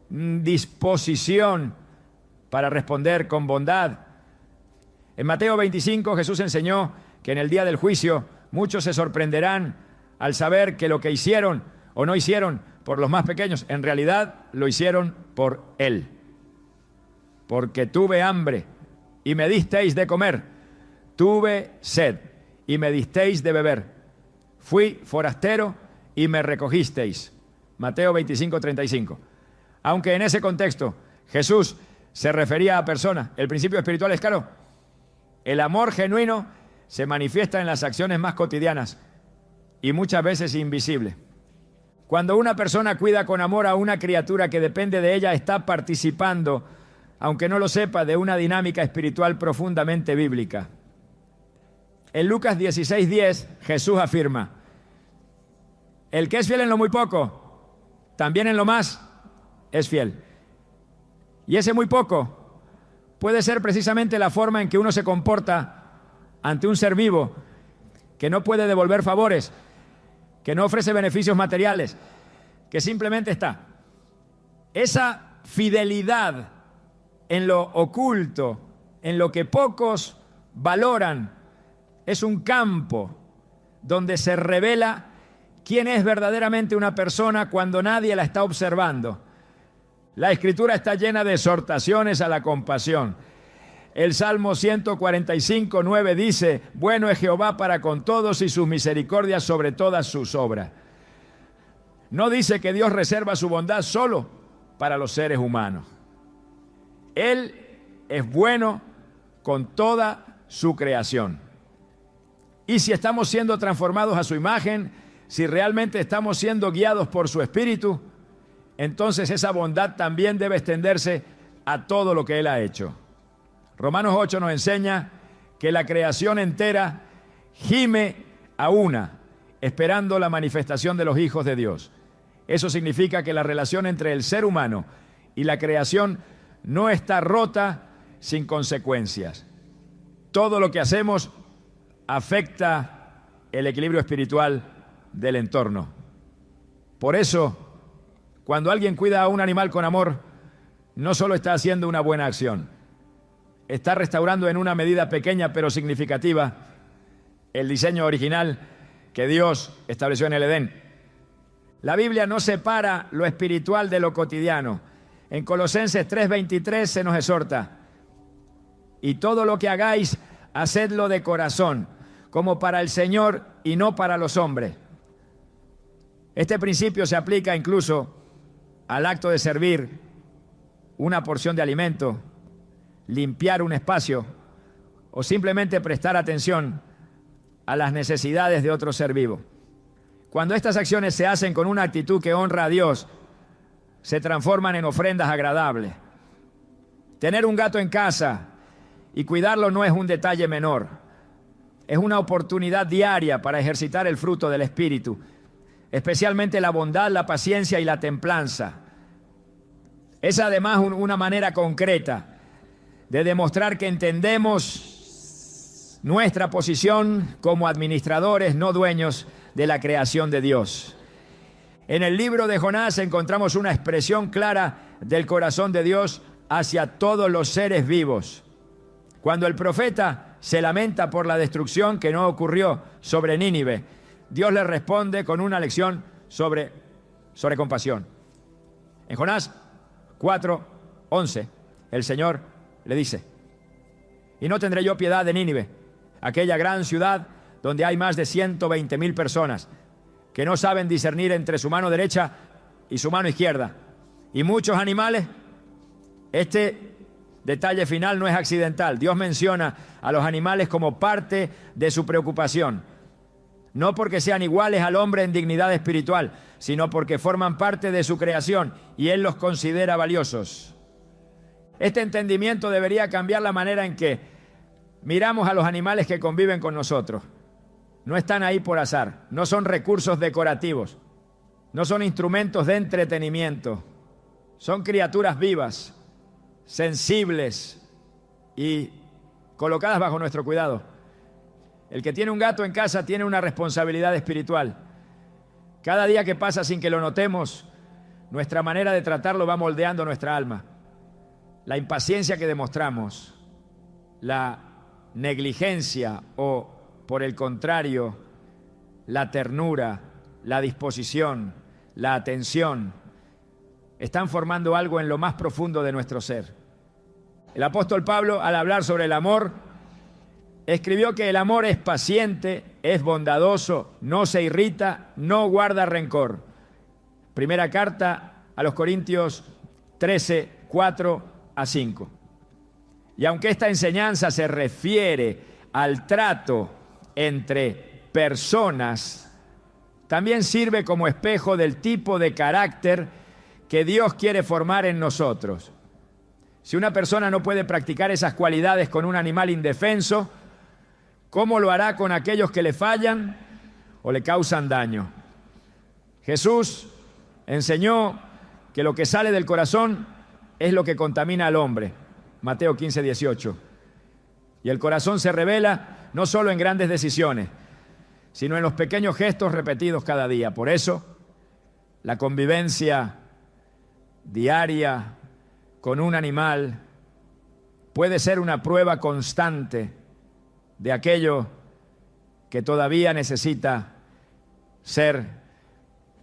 Speaker 2: disposición para responder con bondad. En Mateo 25 Jesús enseñó que en el día del juicio muchos se sorprenderán al saber que lo que hicieron o no hicieron por los más pequeños, en realidad lo hicieron por Él. Porque tuve hambre y me disteis de comer, tuve sed y me disteis de beber, fui forastero y me recogisteis. Mateo 25:35. Aunque en ese contexto Jesús se refería a personas, el principio espiritual es claro. El amor genuino se manifiesta en las acciones más cotidianas y muchas veces invisible. Cuando una persona cuida con amor a una criatura que depende de ella, está participando, aunque no lo sepa, de una dinámica espiritual profundamente bíblica. En Lucas 16:10, Jesús afirma: el que es fiel en lo muy poco, también en lo más es fiel. Y ese muy poco puede ser precisamente la forma en que uno se comporta ante un ser vivo que no puede devolver favores, que no ofrece beneficios materiales, que simplemente está. Esa fidelidad en lo oculto, en lo que pocos valoran, es un campo donde se revela quién es verdaderamente una persona cuando nadie la está observando. La Escritura está llena de exhortaciones a la compasión. El Salmo 145:9 dice: bueno es Jehová para con todos y sus misericordias sobre todas sus obras. No dice que Dios reserva su bondad solo para los seres humanos. Él es bueno con toda su creación. Y si estamos siendo transformados a su imagen, si realmente estamos siendo guiados por su Espíritu, entonces esa bondad también debe extenderse a todo lo que Él ha hecho. Romanos 8 nos enseña que la creación entera gime a una, esperando la manifestación de los hijos de Dios. Eso significa que la relación entre el ser humano y la creación no está rota sin consecuencias. Todo lo que hacemos afecta el equilibrio espiritual del entorno. Por eso, cuando alguien cuida a un animal con amor, no solo está haciendo una buena acción, está restaurando en una medida pequeña pero significativa el diseño original que Dios estableció en el Edén. La Biblia no separa lo espiritual de lo cotidiano. En Colosenses 3:23 se nos exhorta: y todo lo que hagáis, hacedlo de corazón, como para el Señor y no para los hombres. Este principio se aplica incluso al acto de servir una porción de alimento, limpiar un espacio o simplemente prestar atención a las necesidades de otro ser vivo. Cuando estas acciones se hacen con una actitud que honra a Dios, se transforman en ofrendas agradables. Tener un gato en casa y cuidarlo no es un detalle menor. Es una oportunidad diaria para ejercitar el fruto del Espíritu, especialmente la bondad, la paciencia y la templanza. Es además una manera concreta de demostrar que entendemos nuestra posición como administradores, no dueños de la creación de Dios. En el libro de Jonás encontramos una expresión clara del corazón de Dios hacia todos los seres vivos. Cuando el profeta se lamenta por la destrucción que no ocurrió sobre Nínive, Dios le responde con una lección sobre compasión. En Jonás 4:11, el Señor le dice: y no tendré yo piedad de Nínive, aquella gran ciudad donde hay más de 120,000 personas que no saben discernir entre su mano derecha y su mano izquierda, y muchos animales. Este detalle final no es accidental. Dios menciona a los animales como parte de su preocupación, no porque sean iguales al hombre en dignidad espiritual, sino porque forman parte de su creación y Él los considera valiosos. Este entendimiento debería cambiar la manera en que miramos a los animales que conviven con nosotros. No están ahí por azar, no son recursos decorativos, no son instrumentos de entretenimiento, son criaturas vivas, sensibles y colocadas bajo nuestro cuidado. El que tiene un gato en casa tiene una responsabilidad espiritual. Cada día que pasa sin que lo notemos, nuestra manera de tratarlo va moldeando nuestra alma. La impaciencia que demostramos, la negligencia o, por el contrario, la ternura, la disposición, la atención, están formando algo en lo más profundo de nuestro ser. El apóstol Pablo, al hablar sobre el amor, escribió que el amor es paciente, es bondadoso, no se irrita, no guarda rencor. Primera carta a los Corintios 13, 4 a 5. Y aunque esta enseñanza se refiere al trato entre personas, también sirve como espejo del tipo de carácter que Dios quiere formar en nosotros. Si una persona no puede practicar esas cualidades con un animal indefenso, ¿cómo lo hará con aquellos que le fallan o le causan daño? Jesús enseñó que lo que sale del corazón es lo que contamina al hombre. Mateo 15, 18. Y el corazón se revela no solo en grandes decisiones, sino en los pequeños gestos repetidos cada día. Por eso, la convivencia diaria con un animal puede ser una prueba constante de aquello que todavía necesita ser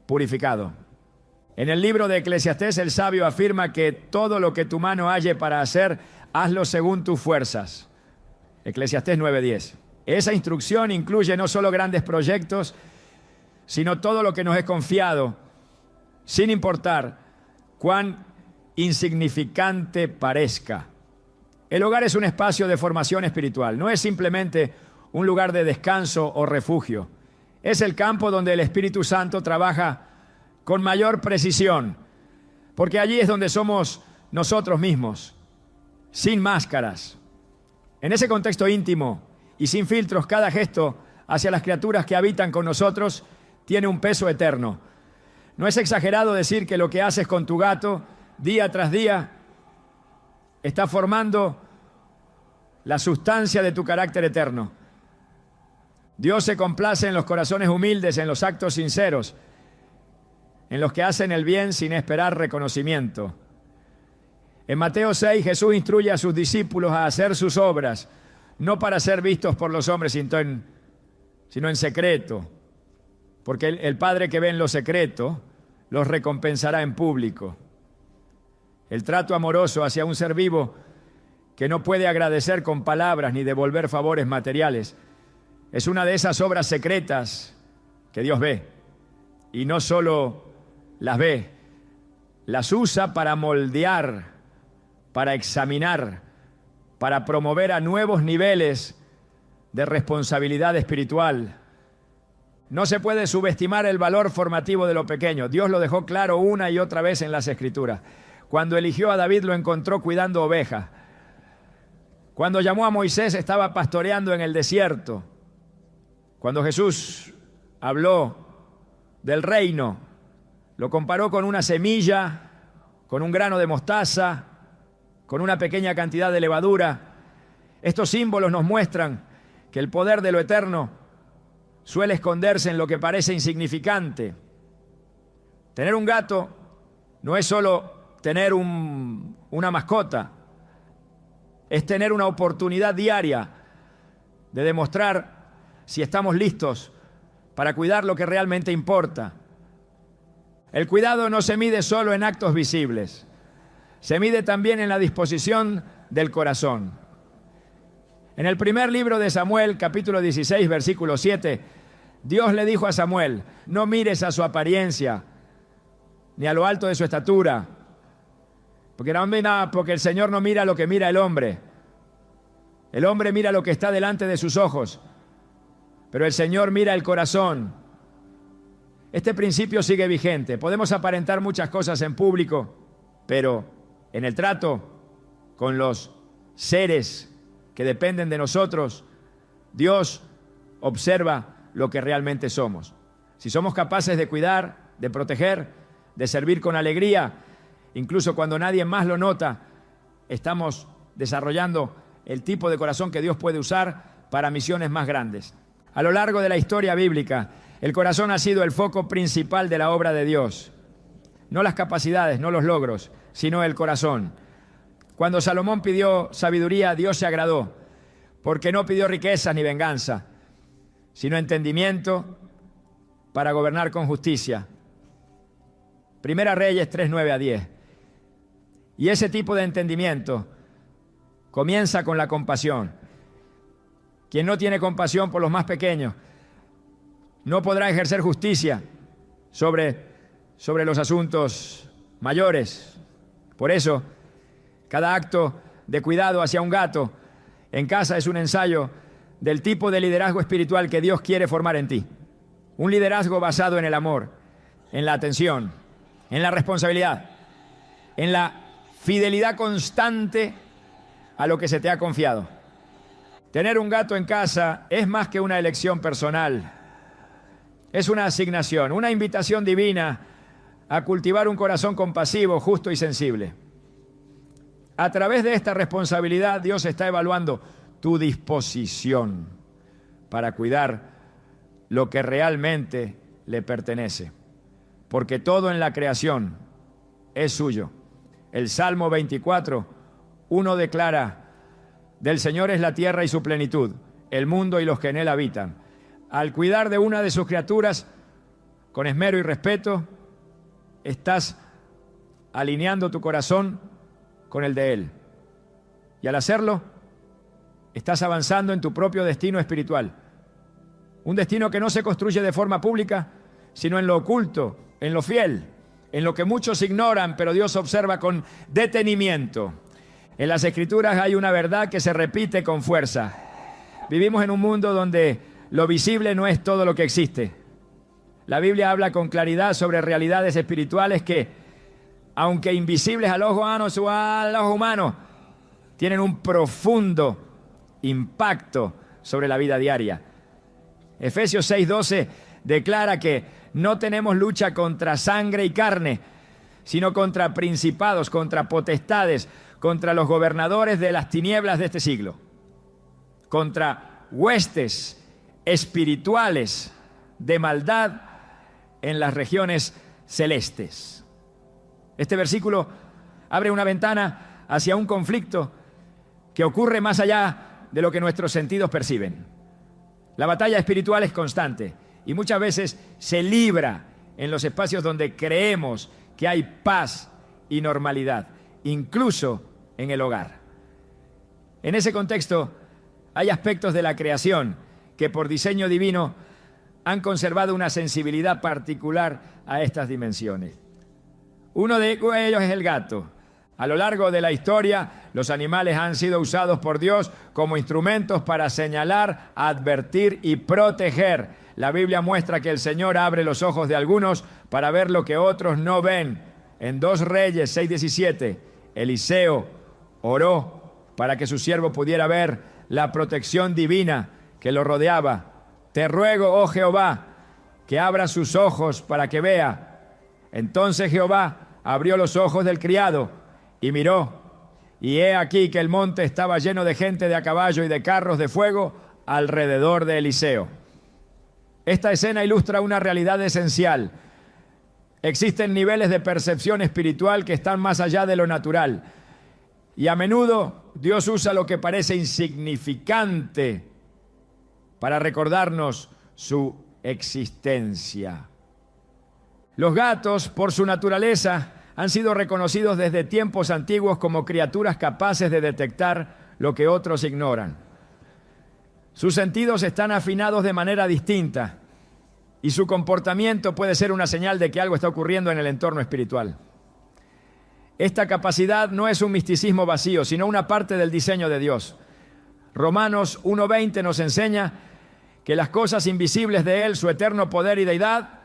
Speaker 2: purificado. En el libro de Eclesiastés, el sabio afirma que todo lo que tu mano halle para hacer, hazlo según tus fuerzas. Eclesiastés 9:10. Esa instrucción incluye no solo grandes proyectos, sino todo lo que nos es confiado, sin importar cuán insignificante parezca. El hogar es un espacio de formación espiritual, no es simplemente un lugar de descanso o refugio. Es el campo donde el Espíritu Santo trabaja con mayor precisión, porque allí es donde somos nosotros mismos, sin máscaras. En ese contexto íntimo y sin filtros, cada gesto hacia las criaturas que habitan con nosotros tiene un peso eterno. No es exagerado decir que lo que haces con tu gato día tras día está formando la sustancia de tu carácter eterno. Dios se complace en los corazones humildes, en los actos sinceros, en los que hacen el bien sin esperar reconocimiento. En Mateo 6, Jesús instruye a sus discípulos a hacer sus obras, no para ser vistos por los hombres, sino en secreto, porque el Padre que ve en lo secreto los recompensará en público. El trato amoroso hacia un ser vivo que no puede agradecer con palabras ni devolver favores materiales es una de esas obras secretas que Dios ve. Y no solo las ve, las usa para moldear, para examinar, para promover a nuevos niveles de responsabilidad espiritual. No se puede subestimar el valor formativo de lo pequeño. Dios lo dejó claro una y otra vez en las Escrituras. Cuando eligió a David lo encontró cuidando ovejas. Cuando llamó a Moisés estaba pastoreando en el desierto. Cuando Jesús habló del reino, lo comparó con una semilla, con un grano de mostaza, con una pequeña cantidad de levadura. Estos símbolos nos muestran que el poder de lo eterno suele esconderse en lo que parece insignificante. Tener un gato no es solo tener una mascota, es tener una oportunidad diaria de demostrar si estamos listos para cuidar lo que realmente importa. El cuidado no se mide solo en actos visibles, se mide también en la disposición del corazón. En el primer libro de Samuel, capítulo 16, versículo 7, Dios le dijo a Samuel: no mires a su apariencia, ni a lo alto de su estatura, porque el Señor no mira lo que mira el hombre. El hombre mira lo que está delante de sus ojos, pero el Señor mira el corazón. Este principio sigue vigente. Podemos aparentar muchas cosas en público, pero en el trato con los seres que dependen de nosotros, Dios observa lo que realmente somos. Si somos capaces de cuidar, de proteger, de servir con alegría, incluso cuando nadie más lo nota, estamos desarrollando el tipo de corazón que Dios puede usar para misiones más grandes. A lo largo de la historia bíblica, el corazón ha sido el foco principal de la obra de Dios. No las capacidades, no los logros, sino el corazón. Cuando Salomón pidió sabiduría, Dios se agradó, porque no pidió riquezas ni venganza, sino entendimiento para gobernar con justicia. Primera Reyes 3, 9 a 10. Y ese tipo de entendimiento comienza con la compasión. Quien no tiene compasión por los más pequeños no podrá ejercer justicia sobre los asuntos mayores. Por eso, cada acto de cuidado hacia un gato en casa es un ensayo del tipo de liderazgo espiritual que Dios quiere formar en ti. Un liderazgo basado en el amor, en la atención, en la responsabilidad, en la fidelidad constante a lo que se te ha confiado. Tener un gato en casa es más que una elección personal. Es una asignación, una invitación divina a cultivar un corazón compasivo, justo y sensible. A través de esta responsabilidad, Dios está evaluando tu disposición para cuidar lo que realmente le pertenece. Porque todo en la creación es suyo. El Salmo 24, 1 declara: del Señor es la tierra y su plenitud, el mundo y los que en él habitan. Al cuidar de una de sus criaturas con esmero y respeto, estás alineando tu corazón con el de Él. Y al hacerlo, estás avanzando en tu propio destino espiritual. Un destino que no se construye de forma pública, sino en lo oculto, en lo fiel, en lo que muchos ignoran, pero Dios observa con detenimiento. En las Escrituras hay una verdad que se repite con fuerza. Vivimos en un mundo donde lo visible no es todo lo que existe. La Biblia habla con claridad sobre realidades espirituales que, aunque invisibles al ojo humano, tienen un profundo impacto sobre la vida diaria. Efesios 6:12 declara que no tenemos lucha contra sangre y carne, sino contra principados, contra potestades, contra los gobernadores de las tinieblas de este siglo, contra huestes espirituales de maldad en las regiones celestes. Este versículo abre una ventana hacia un conflicto que ocurre más allá de lo que nuestros sentidos perciben. La batalla espiritual es constante y muchas veces se libra en los espacios donde creemos que hay paz y normalidad, incluso en el hogar. En ese contexto, hay aspectos de la creación que por diseño divino han conservado una sensibilidad particular a estas dimensiones. Uno de ellos es el gato. A lo largo de la historia, los animales han sido usados por Dios como instrumentos para señalar, advertir y proteger. La Biblia muestra que el Señor abre los ojos de algunos para ver lo que otros no ven. En 2 Reyes 6:17, Eliseo oró para que su siervo pudiera ver la protección divina que lo rodeaba. Te ruego, oh Jehová, que abra sus ojos para que vea. Entonces Jehová abrió los ojos del criado y miró, y he aquí que el monte estaba lleno de gente de a caballo y de carros de fuego alrededor de Eliseo. Esta escena ilustra una realidad esencial. Existen niveles de percepción espiritual que están más allá de lo natural. Y a menudo Dios usa lo que parece insignificante para recordarnos su existencia. Los gatos, por su naturaleza, han sido reconocidos desde tiempos antiguos como criaturas capaces de detectar lo que otros ignoran. Sus sentidos están afinados de manera distinta y su comportamiento puede ser una señal de que algo está ocurriendo en el entorno espiritual. Esta capacidad no es un misticismo vacío, sino una parte del diseño de Dios. Romanos 1:20 nos enseña que las cosas invisibles de Él, su eterno poder y deidad,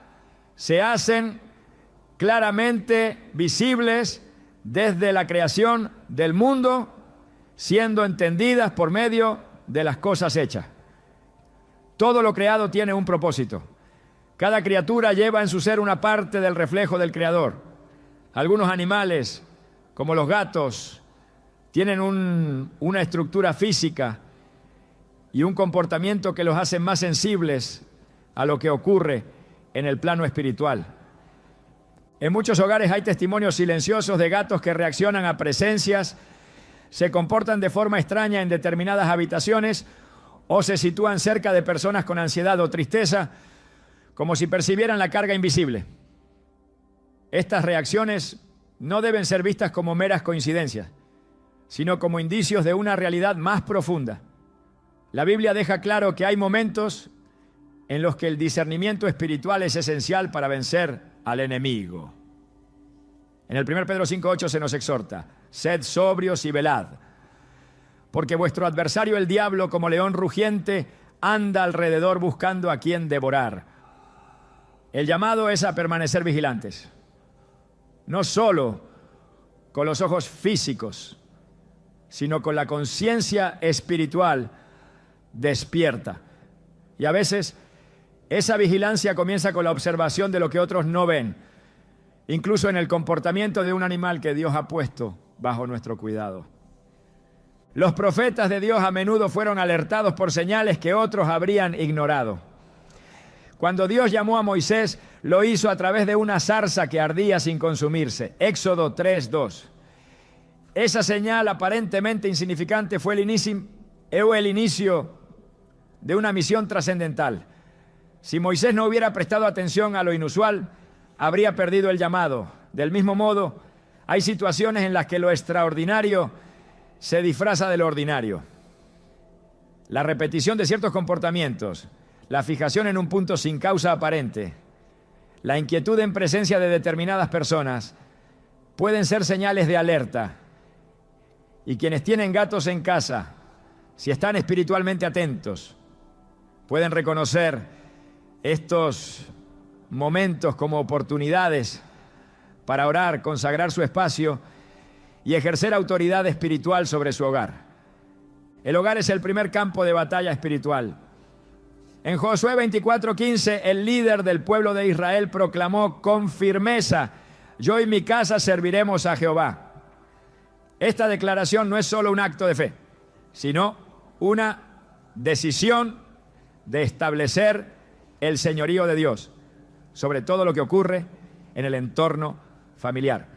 Speaker 2: se hacen claramente visibles desde la creación del mundo, siendo entendidas por medio de las cosas hechas. Todo lo creado tiene un propósito. Cada criatura lleva en su ser una parte del reflejo del Creador. Algunos animales, como los gatos, tienen una estructura física y un comportamiento que los hace más sensibles a lo que ocurre en el plano espiritual. En muchos hogares hay testimonios silenciosos de gatos que reaccionan a presencias, se comportan de forma extraña en determinadas habitaciones o se sitúan cerca de personas con ansiedad o tristeza, como si percibieran la carga invisible. Estas reacciones no deben ser vistas como meras coincidencias, sino como indicios de una realidad más profunda. La Biblia deja claro que hay momentos en los que el discernimiento espiritual es esencial para vencer al enemigo. En el 1 Pedro 5:8 se nos exhorta: sed sobrios y velad, porque vuestro adversario el diablo, como león rugiente, anda alrededor buscando a quien devorar. El llamado es a permanecer vigilantes, no solo con los ojos físicos, sino con la conciencia espiritual despierta. Y a veces esa vigilancia comienza con la observación de lo que otros no ven, incluso en el comportamiento de un animal que Dios ha puesto bajo nuestro cuidado. Los profetas de Dios a menudo fueron alertados por señales que otros habrían ignorado. Cuando Dios llamó a Moisés, lo hizo a través de una zarza que ardía sin consumirse. Éxodo 3:2. Esa señal aparentemente insignificante fue el inicio de una misión trascendental. Si Moisés no hubiera prestado atención a lo inusual, habría perdido el llamado. Del mismo modo, hay situaciones en las que lo extraordinario se disfraza de lo ordinario. La repetición de ciertos comportamientos, la fijación en un punto sin causa aparente, la inquietud en presencia de determinadas personas pueden ser señales de alerta. Y quienes tienen gatos en casa, si están espiritualmente atentos, pueden reconocer estos momentos como oportunidades para orar, consagrar su espacio y ejercer autoridad espiritual sobre su hogar. El hogar es el primer campo de batalla espiritual. En Josué 24:15, el líder del pueblo de Israel proclamó con firmeza: yo y mi casa serviremos a Jehová. Esta declaración no es solo un acto de fe, sino una decisión de establecer el señorío de Dios sobre todo lo que ocurre en el entorno familiar.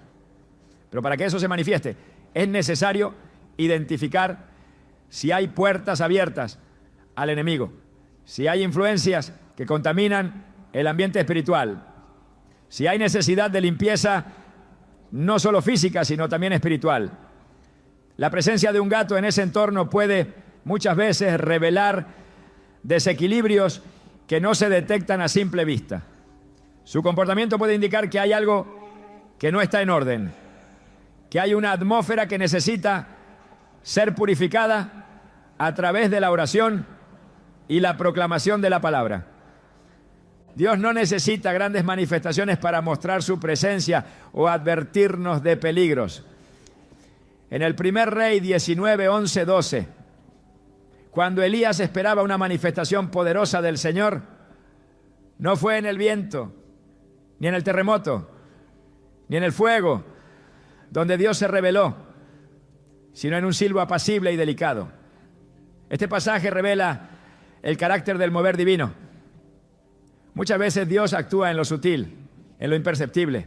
Speaker 2: Pero para que eso se manifieste, es necesario identificar si hay puertas abiertas al enemigo, si hay influencias que contaminan el ambiente espiritual, si hay necesidad de limpieza no solo física, sino también espiritual. La presencia de un gato en ese entorno puede muchas veces revelar desequilibrios que no se detectan a simple vista. Su comportamiento puede indicar que hay algo que no está en orden, que hay una atmósfera que necesita ser purificada a través de la oración y la proclamación de la palabra. Dios no necesita grandes manifestaciones para mostrar su presencia o advertirnos de peligros. En el primer Rey 19, 11, 12, cuando Elías esperaba una manifestación poderosa del Señor, no fue en el viento, ni en el terremoto, ni en el fuego, donde Dios se reveló, sino en un silbo apacible y delicado. Este pasaje revela el carácter del mover divino. Muchas veces Dios actúa en lo sutil, en lo imperceptible,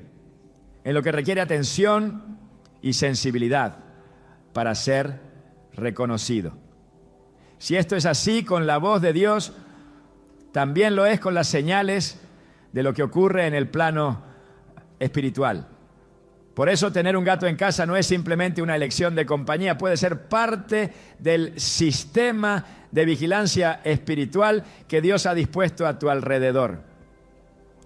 Speaker 2: en lo que requiere atención y sensibilidad para ser reconocido. Si esto es así con la voz de Dios, también lo es con las señales de lo que ocurre en el plano espiritual. Por eso tener un gato en casa no es simplemente una elección de compañía, puede ser parte del sistema de vigilancia espiritual que Dios ha dispuesto a tu alrededor.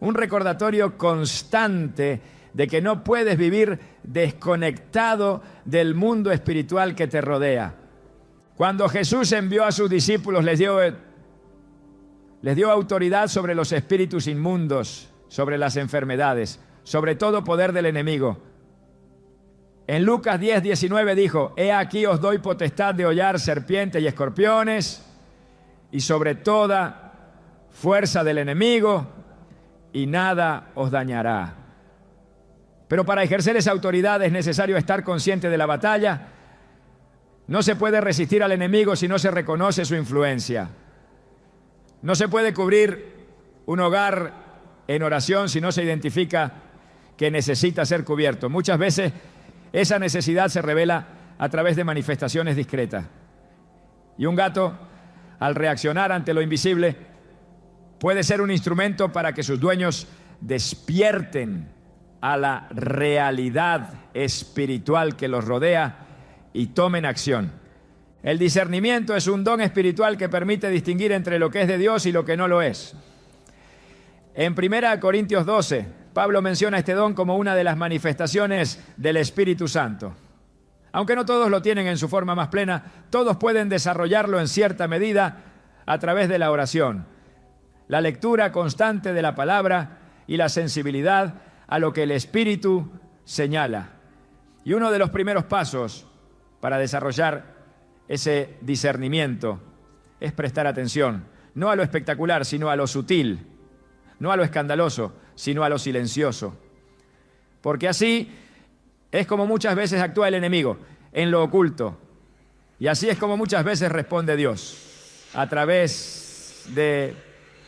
Speaker 2: Un recordatorio constante de que no puedes vivir desconectado del mundo espiritual que te rodea. Cuando Jesús envió a sus discípulos, les dio autoridad sobre los espíritus inmundos, sobre las enfermedades, sobre todo poder del enemigo. En Lucas 10, 19 dijo: he aquí os doy potestad de hollar serpientes y escorpiones y sobre toda fuerza del enemigo, y nada os dañará. Pero para ejercer esa autoridad es necesario estar consciente de la batalla. No se puede resistir al enemigo si no se reconoce su influencia. No se puede cubrir un hogar en oración si no se identifica que necesita ser cubierto. Muchas veces esa necesidad se revela a través de manifestaciones discretas. Y un gato, al reaccionar ante lo invisible, puede ser un instrumento para que sus dueños despierten a la realidad espiritual que los rodea y tomen acción. El discernimiento es un don espiritual que permite distinguir entre lo que es de Dios y lo que no lo es. En 1 Corintios 12, Pablo menciona este don como una de las manifestaciones del Espíritu Santo. Aunque no todos lo tienen en su forma más plena, todos pueden desarrollarlo en cierta medida a través de la oración, la lectura constante de la palabra y la sensibilidad a lo que el Espíritu señala. Y uno de los primeros pasos para desarrollar ese discernimiento es prestar atención, no a lo espectacular, sino a lo sutil, no a lo escandaloso, sino a lo silencioso. Porque así es como muchas veces actúa el enemigo, en lo oculto. Y así es como muchas veces responde Dios, a través de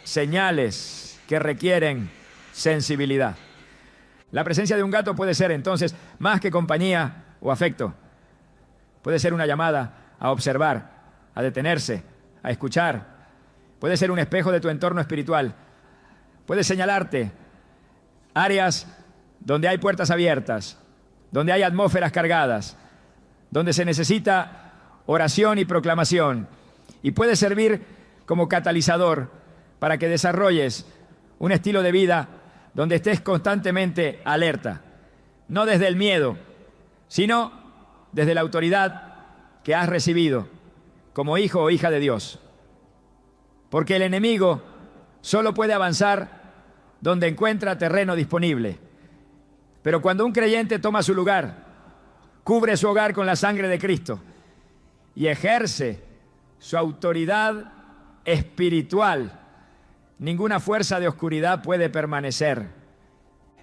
Speaker 2: señales que requieren sensibilidad. La presencia de un gato puede ser entonces más que compañía o afecto. Puede ser una llamada a observar, a detenerse, a escuchar. Puede ser un espejo de tu entorno espiritual. Puede señalarte áreas donde hay puertas abiertas, donde hay atmósferas cargadas, donde se necesita oración y proclamación. Y puede servir como catalizador para que desarrolles un estilo de vida donde estés constantemente alerta, no desde el miedo, sino desde la autoridad que has recibido como hijo o hija de Dios. Porque el enemigo solo puede avanzar donde encuentra terreno disponible. Pero cuando un creyente toma su lugar, cubre su hogar con la sangre de Cristo y ejerce su autoridad espiritual, ninguna fuerza de oscuridad puede permanecer.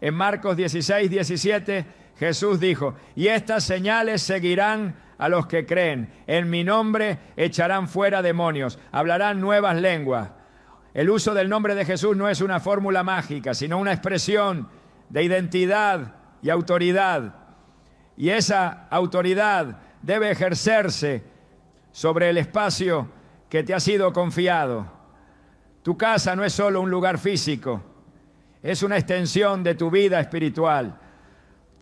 Speaker 2: En Marcos 16, 17, Jesús dijo: y estas señales seguirán a los que creen. En mi nombre echarán fuera demonios, hablarán nuevas lenguas. El uso del nombre de Jesús no es una fórmula mágica, sino una expresión de identidad y autoridad. Y esa autoridad debe ejercerse sobre el espacio que te ha sido confiado. Tu casa no es solo un lugar físico, es una extensión de tu vida espiritual.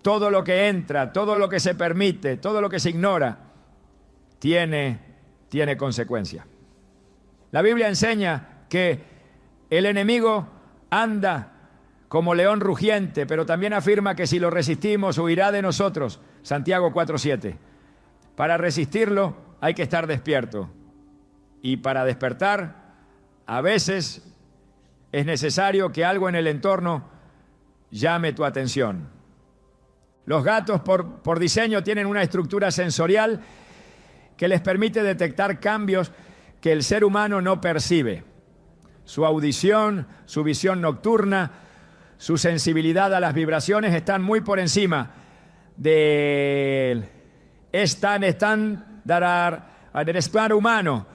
Speaker 2: Todo lo que entra, todo lo que se permite, todo lo que se ignora, tiene consecuencia. La Biblia enseña que el enemigo anda como león rugiente, pero también afirma que si lo resistimos, huirá de nosotros. Santiago 4:7. Para resistirlo hay que estar despierto. Y para despertar, a veces es necesario que algo en el entorno llame tu atención. Los gatos por diseño tienen una estructura sensorial que les permite detectar cambios que el ser humano no percibe. Su audición, su visión nocturna, su sensibilidad a las vibraciones están muy por encima del estándar humano.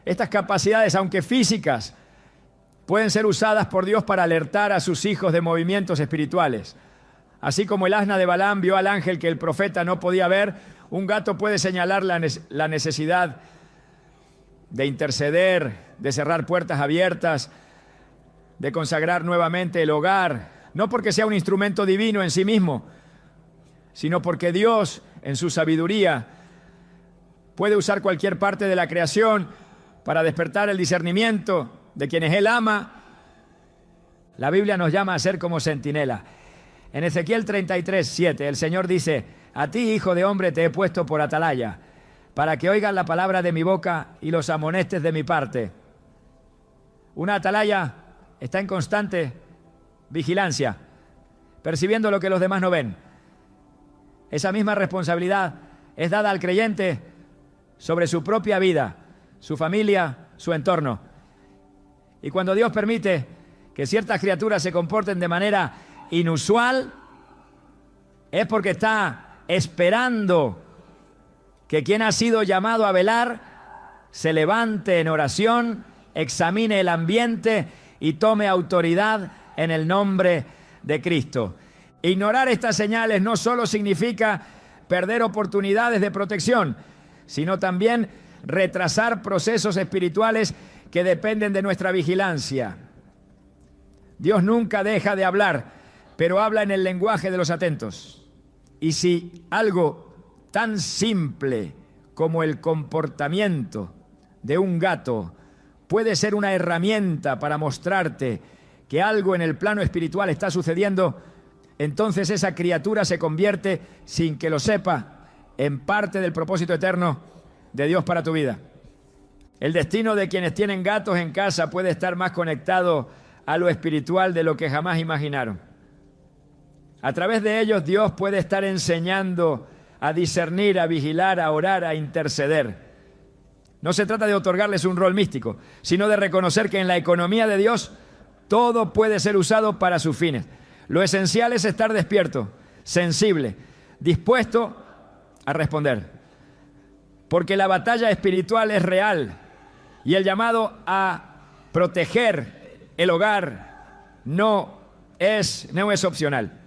Speaker 2: Estas capacidades, aunque físicas, pueden ser usadas por Dios para alertar a sus hijos de movimientos espirituales. Así como el asna de Balaam vio al ángel que el profeta no podía ver, un gato puede señalar la necesidad de interceder, de cerrar puertas abiertas, de consagrar nuevamente el hogar, no porque sea un instrumento divino en sí mismo, sino porque Dios, en su sabiduría, puede usar cualquier parte de la creación para despertar el discernimiento de quienes Él ama. La Biblia nos llama a ser como centinela. En Ezequiel 33:7, el Señor dice: a ti, hijo de hombre, te he puesto por atalaya, para que oigas la palabra de mi boca y los amonestes de mi parte. Una atalaya está en constante vigilancia, percibiendo lo que los demás no ven. Esa misma responsabilidad es dada al creyente sobre su propia vida, su familia, su entorno. Y cuando Dios permite que ciertas criaturas se comporten de manera inusual, es porque está esperando que quien ha sido llamado a velar se levante en oración, examine el ambiente y tome autoridad en el nombre de Cristo. Ignorar estas señales no solo significa perder oportunidades de protección, sino también retrasar procesos espirituales que dependen de nuestra vigilancia. Dios nunca deja de hablar, pero habla en el lenguaje de los atentos. Y si algo tan simple como el comportamiento de un gato puede ser una herramienta para mostrarte que algo en el plano espiritual está sucediendo, entonces esa criatura se convierte, sin que lo sepa, en parte del propósito eterno de Dios para tu vida. El destino de quienes tienen gatos en casa puede estar más conectado a lo espiritual de lo que jamás imaginaron. A través de ellos Dios puede estar enseñando a discernir, a vigilar, a orar, a interceder. No se trata de otorgarles un rol místico, sino de reconocer que en la economía de Dios todo puede ser usado para sus fines. Lo esencial es estar despierto, sensible, dispuesto a responder. Porque la batalla espiritual es real y el llamado a proteger el hogar no es opcional.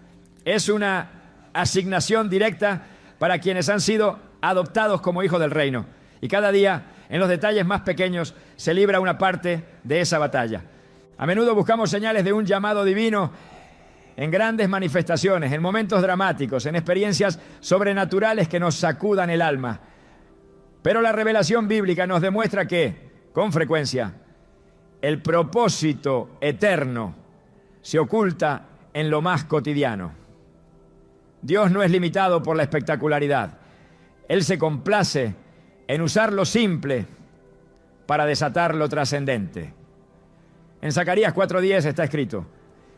Speaker 2: Es una asignación directa para quienes han sido adoptados como hijos del reino. Y cada día, en los detalles más pequeños, se libra una parte de esa batalla. A menudo buscamos señales de un llamado divino en grandes manifestaciones, en momentos dramáticos, en experiencias sobrenaturales que nos sacudan el alma. Pero la revelación bíblica nos demuestra que, con frecuencia, el propósito eterno se oculta en lo más cotidiano. Dios no es limitado por la espectacularidad. Él se complace en usar lo simple para desatar lo trascendente. En Zacarías 4:10 está escrito: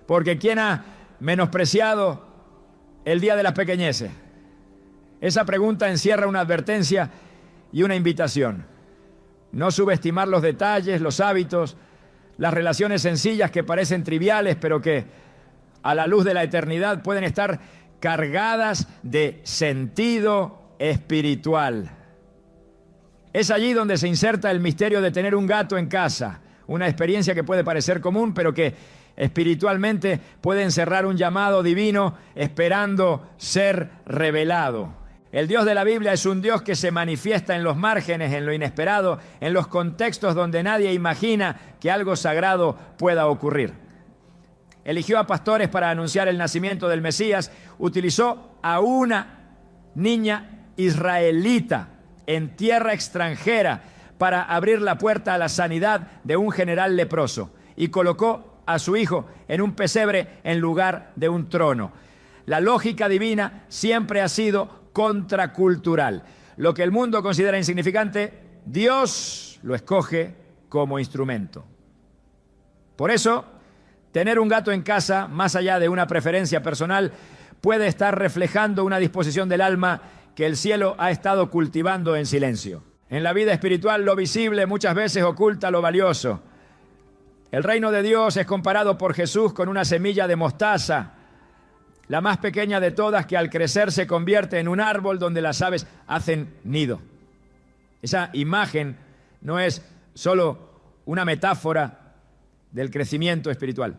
Speaker 2: porque ¿quién ha menospreciado el día de las pequeñeces? Esa pregunta encierra una advertencia y una invitación. No subestimar los detalles, los hábitos, las relaciones sencillas que parecen triviales, pero que a la luz de la eternidad pueden estar cargadas de sentido espiritual. Es allí donde se inserta el misterio de tener un gato en casa, una experiencia que puede parecer común, pero que espiritualmente puede encerrar un llamado divino esperando ser revelado. El Dios de la Biblia es un Dios que se manifiesta en los márgenes, en lo inesperado, en los contextos donde nadie imagina que algo sagrado pueda ocurrir. Eligió a pastores para anunciar el nacimiento del Mesías, utilizó a una niña israelita en tierra extranjera para abrir la puerta a la sanidad de un general leproso y colocó a su hijo en un pesebre en lugar de un trono. La lógica divina siempre ha sido contracultural. Lo que el mundo considera insignificante, Dios lo escoge como instrumento. Por eso, tener un gato en casa, más allá de una preferencia personal, puede estar reflejando una disposición del alma que el cielo ha estado cultivando en silencio. En la vida espiritual, lo visible muchas veces oculta lo valioso. El reino de Dios es comparado por Jesús con una semilla de mostaza, la más pequeña de todas, que al crecer se convierte en un árbol donde las aves hacen nido. Esa imagen no es solo una metáfora del crecimiento espiritual,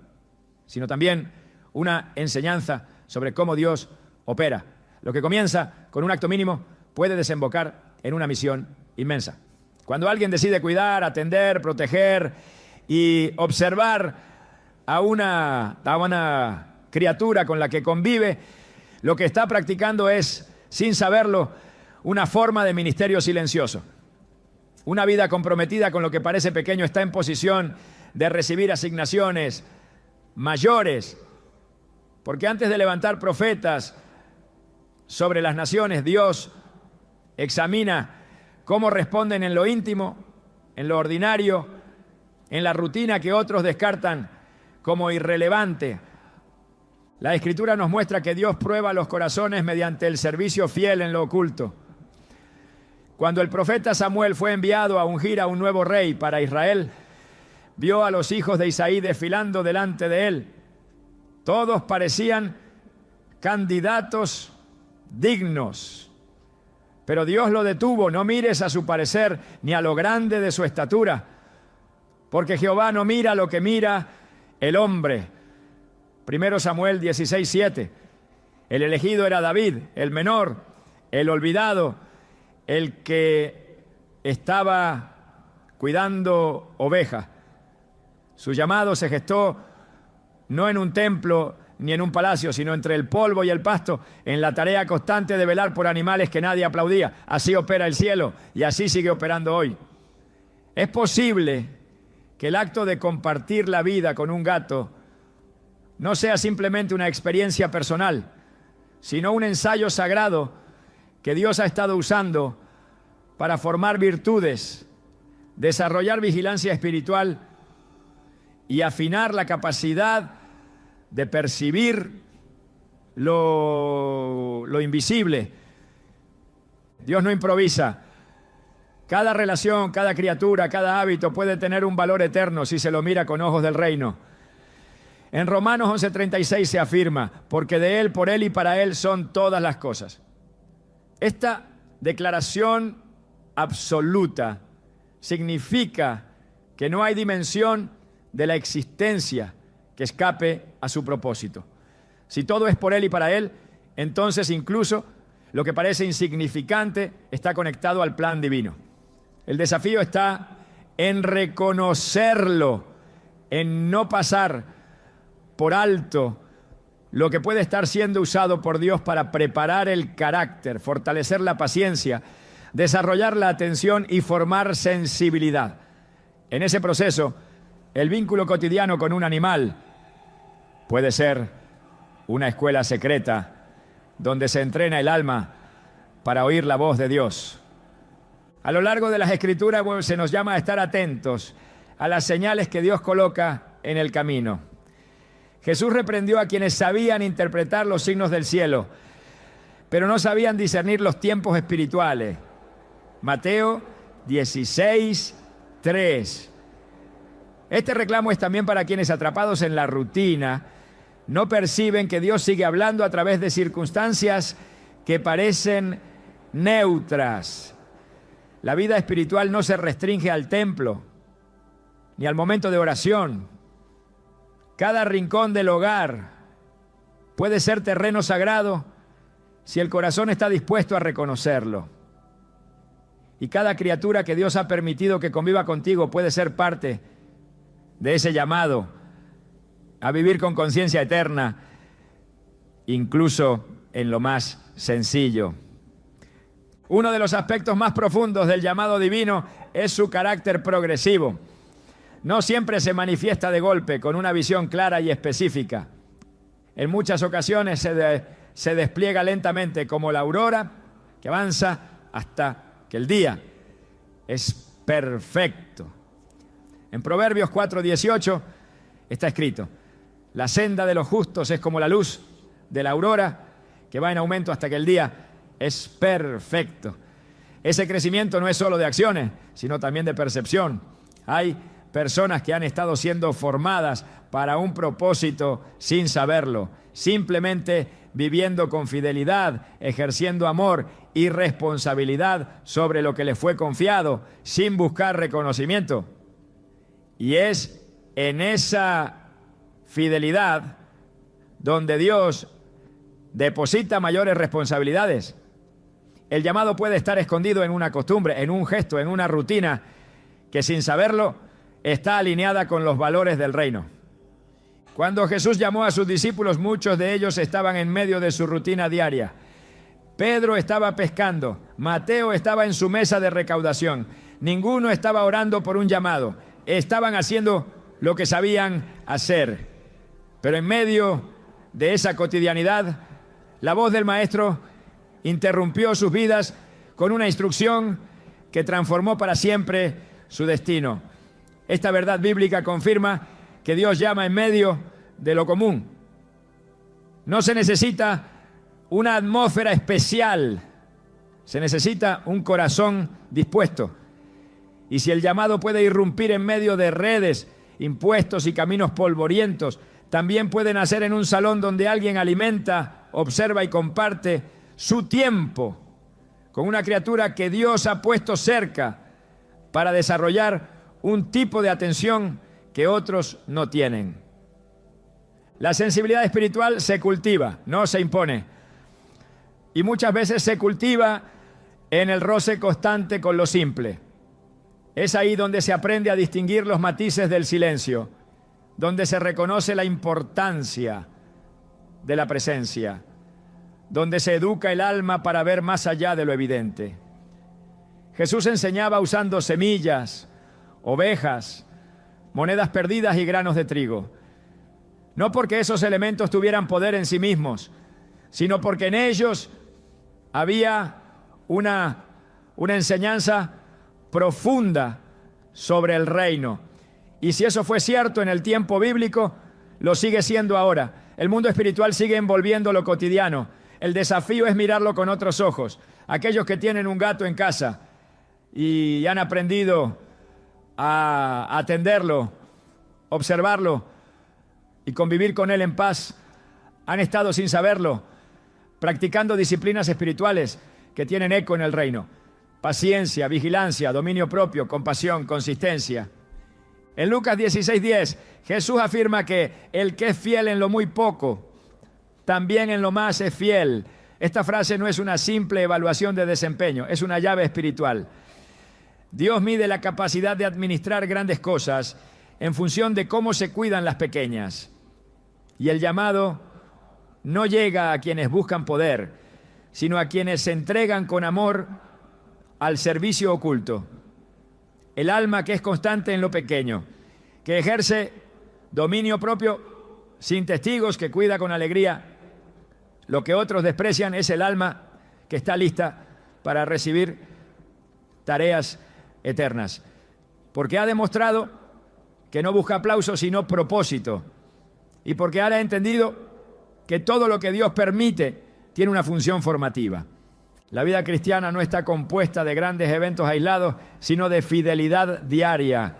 Speaker 2: sino también una enseñanza sobre cómo Dios opera. Lo que comienza con un acto mínimo puede desembocar en una misión inmensa. Cuando alguien decide cuidar, atender, proteger y observar a una criatura con la que convive, lo que está practicando es, sin saberlo, una forma de ministerio silencioso. Una vida comprometida con lo que parece pequeño está en posición de recibir asignaciones mayores, porque antes de levantar profetas sobre las naciones, Dios examina cómo responden en lo íntimo, en lo ordinario, en la rutina que otros descartan como irrelevante. La Escritura nos muestra que Dios prueba los corazones mediante el servicio fiel en lo oculto. Cuando el profeta Samuel fue enviado a ungir a un nuevo rey para Israel, vio a los hijos de Isaí desfilando delante de él. Todos parecían candidatos dignos, pero Dios lo detuvo. No mires a su parecer ni a lo grande de su estatura, porque Jehová no mira lo que mira el hombre. 1 Samuel 16:7. El elegido era David, el menor, el olvidado, el que estaba cuidando ovejas. Su llamado se gestó no en un templo ni en un palacio, sino entre el polvo y el pasto, en la tarea constante de velar por animales que nadie aplaudía. Así opera el cielo y así sigue operando hoy. Es posible que el acto de compartir la vida con un gato no sea simplemente una experiencia personal, sino un ensayo sagrado que Dios ha estado usando para formar virtudes, desarrollar vigilancia espiritual y afinar la capacidad de percibir lo invisible. Dios no improvisa. Cada relación, cada criatura, cada hábito puede tener un valor eterno si se lo mira con ojos del reino. En Romanos 11:36 se afirma, porque de Él, por Él y para Él son todas las cosas. Esta declaración absoluta significa que no hay dimensión de la existencia que escape a su propósito. Si todo es por Él y para Él, entonces incluso lo que parece insignificante está conectado al plan divino. El desafío está en reconocerlo, en no pasar por alto lo que puede estar siendo usado por Dios para preparar el carácter, fortalecer la paciencia, desarrollar la atención y formar sensibilidad. En ese proceso, el vínculo cotidiano con un animal puede ser una escuela secreta donde se entrena el alma para oír la voz de Dios. A lo largo de las Escrituras se nos llama a estar atentos a las señales que Dios coloca en el camino. Jesús reprendió a quienes sabían interpretar los signos del cielo, pero no sabían discernir los tiempos espirituales. Mateo 16:3. Este reclamo es también para quienes, atrapados en la rutina, no perciben que Dios sigue hablando a través de circunstancias que parecen neutras. La vida espiritual no se restringe al templo, ni al momento de oración. Cada rincón del hogar puede ser terreno sagrado si el corazón está dispuesto a reconocerlo. Y cada criatura que Dios ha permitido que conviva contigo puede ser parte de ese llamado a vivir con conciencia eterna, incluso en lo más sencillo. Uno de los aspectos más profundos del llamado divino es su carácter progresivo. No siempre se manifiesta de golpe, con una visión clara y específica. En muchas ocasiones se despliega lentamente, como la aurora que avanza hasta que el día es perfecto. En Proverbios 4:18 está escrito: la senda de los justos es como la luz de la aurora que va en aumento hasta que el día es perfecto. Ese crecimiento no es solo de acciones, sino también de percepción. Hay personas que han estado siendo formadas para un propósito sin saberlo, simplemente viviendo con fidelidad, ejerciendo amor y responsabilidad sobre lo que les fue confiado, sin buscar reconocimiento. Y es en esa fidelidad donde Dios deposita mayores responsabilidades. El llamado puede estar escondido en una costumbre, en un gesto, en una rutina que sin saberlo está alineada con los valores del reino. Cuando Jesús llamó a sus discípulos, muchos de ellos estaban en medio de su rutina diaria. Pedro estaba pescando, Mateo estaba en su mesa de recaudación. Ninguno estaba orando por un llamado. Estaban haciendo lo que sabían hacer. Pero en medio de esa cotidianidad, la voz del Maestro interrumpió sus vidas con una instrucción que transformó para siempre su destino. Esta verdad bíblica confirma que Dios llama en medio de lo común. No se necesita una atmósfera especial, se necesita un corazón dispuesto. Y si el llamado puede irrumpir en medio de redes, impuestos y caminos polvorientos, también puede nacer en un salón donde alguien alimenta, observa y comparte su tiempo con una criatura que Dios ha puesto cerca para desarrollar un tipo de atención que otros no tienen. La sensibilidad espiritual se cultiva, no se impone. Y muchas veces se cultiva en el roce constante con lo simple. Es ahí donde se aprende a distinguir los matices del silencio, donde se reconoce la importancia de la presencia, donde se educa el alma para ver más allá de lo evidente. Jesús enseñaba usando semillas, ovejas, monedas perdidas y granos de trigo. No porque esos elementos tuvieran poder en sí mismos, sino porque en ellos había una enseñanza profunda sobre el reino. Y si eso fue cierto en el tiempo bíblico, lo sigue siendo ahora. El mundo espiritual sigue envolviendo lo cotidiano. El desafío es mirarlo con otros ojos. Aquellos que tienen un gato en casa y han aprendido a atenderlo, observarlo y convivir con él en paz, han estado sin saberlo practicando disciplinas espirituales que tienen eco en el reino. Paciencia, vigilancia, dominio propio, compasión, consistencia. En Lucas 16:10, Jesús afirma que el que es fiel en lo muy poco, también en lo más es fiel. Esta frase no es una simple evaluación de desempeño, es una llave espiritual. Dios mide la capacidad de administrar grandes cosas en función de cómo se cuidan las pequeñas. Y el llamado no llega a quienes buscan poder, sino a quienes se entregan con amor al servicio oculto. El alma que es constante en lo pequeño, que ejerce dominio propio sin testigos, que cuida con alegría lo que otros desprecian, es el alma que está lista para recibir tareas eternas. Porque ha demostrado que no busca aplauso, sino propósito. Y porque ahora ha entendido que todo lo que Dios permite tiene una función formativa. La vida cristiana no está compuesta de grandes eventos aislados, sino de fidelidad diaria.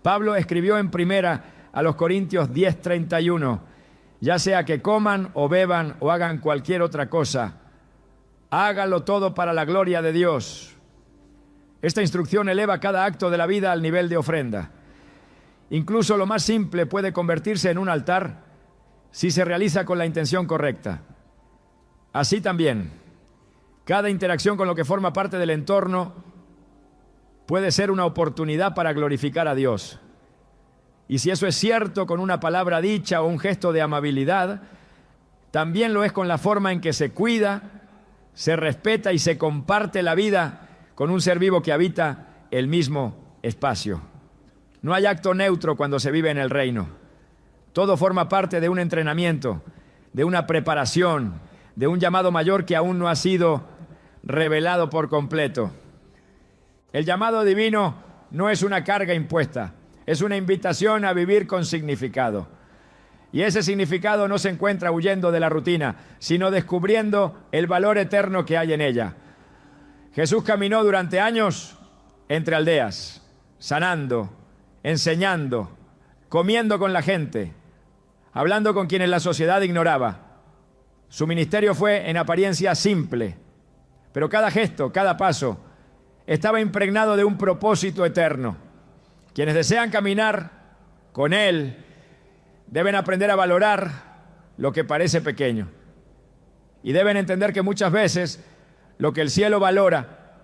Speaker 2: Pablo escribió en primera a los Corintios 10:31, ya sea que coman o beban o hagan cualquier otra cosa, hágalo todo para la gloria de Dios. Esta instrucción eleva cada acto de la vida al nivel de ofrenda. Incluso lo más simple puede convertirse en un altar si se realiza con la intención correcta. Así también, cada interacción con lo que forma parte del entorno puede ser una oportunidad para glorificar a Dios. Y si eso es cierto con una palabra dicha o un gesto de amabilidad, también lo es con la forma en que se cuida, se respeta y se comparte la vida con un ser vivo que habita el mismo espacio. No hay acto neutro cuando se vive en el reino. Todo forma parte de un entrenamiento, de una preparación, de un llamado mayor que aún no ha sido revelado por completo. El llamado divino no es una carga impuesta, es una invitación a vivir con significado. Y ese significado no se encuentra huyendo de la rutina, sino descubriendo el valor eterno que hay en ella. Jesús caminó durante años entre aldeas, sanando, enseñando, comiendo con la gente, hablando con quienes la sociedad ignoraba. Su ministerio fue en apariencia simple, pero cada gesto, cada paso, estaba impregnado de un propósito eterno. Quienes desean caminar con Él deben aprender a valorar lo que parece pequeño. Y deben entender que muchas veces lo que el cielo valora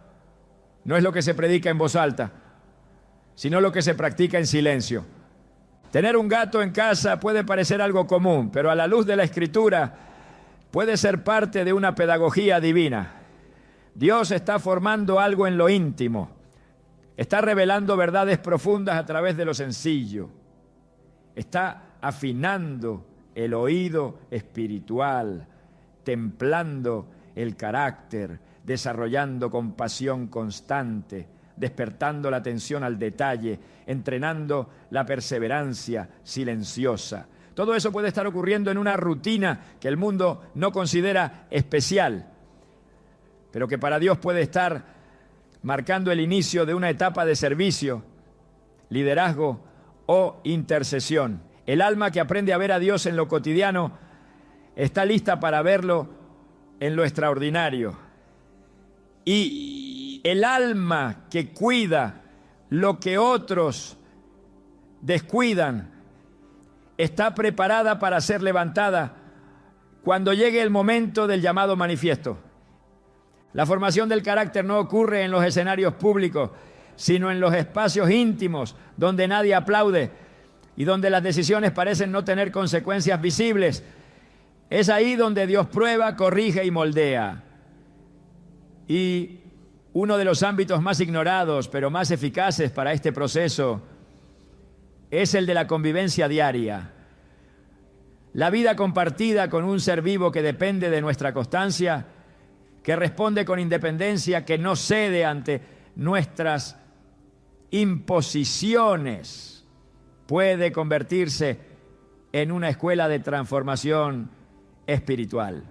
Speaker 2: no es lo que se predica en voz alta, sino lo que se practica en silencio. Tener un gato en casa puede parecer algo común, pero a la luz de la Escritura puede ser parte de una pedagogía divina. Dios está formando algo en lo íntimo. Está revelando verdades profundas a través de lo sencillo. Está afinando el oído espiritual, templando el carácter, desarrollando compasión constante, despertando la atención al detalle, entrenando la perseverancia silenciosa. Todo eso puede estar ocurriendo en una rutina que el mundo no considera especial, pero que para Dios puede estar marcando el inicio de una etapa de servicio, liderazgo o intercesión. El alma que aprende a ver a Dios en lo cotidiano está lista para verlo en lo extraordinario. Y el alma que cuida lo que otros descuidan está preparada para ser levantada cuando llegue el momento del llamado manifiesto. La formación del carácter no ocurre en los escenarios públicos, sino en los espacios íntimos donde nadie aplaude y donde las decisiones parecen no tener consecuencias visibles. Es ahí donde Dios prueba, corrige y moldea. Y uno de los ámbitos más ignorados, pero más eficaces para este proceso, es el de la convivencia diaria. La vida compartida con un ser vivo que depende de nuestra constancia, que responde con independencia, que no cede ante nuestras imposiciones, puede convertirse en una escuela de transformación espiritual.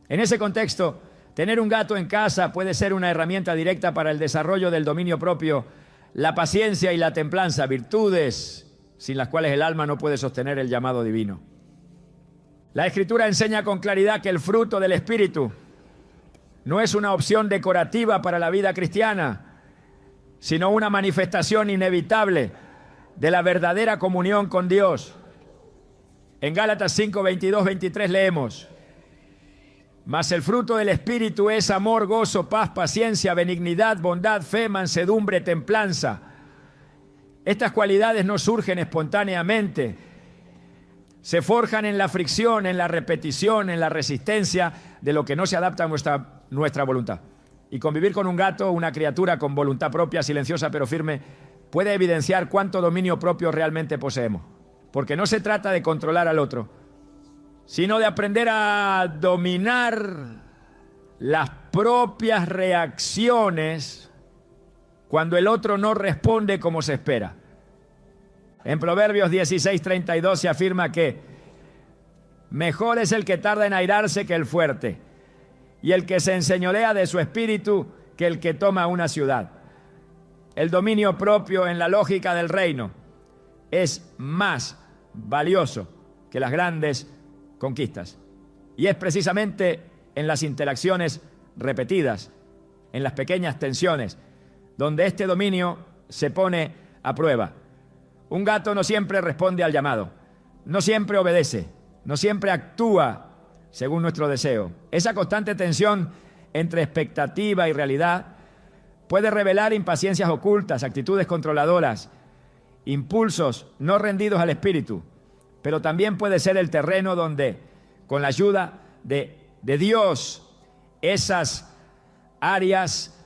Speaker 2: En ese contexto, tener un gato en casa puede ser una herramienta directa para el desarrollo del dominio propio, la paciencia y la templanza, virtudes sin las cuales el alma no puede sostener el llamado divino. La Escritura enseña con claridad que el fruto del Espíritu no es una opción decorativa para la vida cristiana, sino una manifestación inevitable de la verdadera comunión con Dios. En Gálatas 5, 22, 23 leemos: mas el fruto del Espíritu es amor, gozo, paz, paciencia, benignidad, bondad, fe, mansedumbre, templanza. Estas cualidades no surgen espontáneamente, se forjan en la fricción, en la repetición, en la resistencia de lo que no se adapta a nuestra voluntad. Y convivir con un gato, una criatura con voluntad propia, silenciosa pero firme, puede evidenciar cuánto dominio propio realmente poseemos. Porque no se trata de controlar al otro, sino de aprender a dominar las propias reacciones cuando el otro no responde como se espera. En Proverbios 16:32 se afirma que mejor es el que tarda en airarse que el fuerte, y el que se enseñorea de su espíritu que el que toma una ciudad. El dominio propio en la lógica del reino es más valioso que las grandes conquistas. Y es precisamente en las interacciones repetidas, en las pequeñas tensiones, donde este dominio se pone a prueba. Un gato no siempre responde al llamado, no siempre obedece, no siempre actúa según nuestro deseo. Esa constante tensión entre expectativa y realidad puede revelar impaciencias ocultas, actitudes controladoras, impulsos no rendidos al espíritu, pero también puede ser el terreno donde, con la ayuda de Dios, esas áreas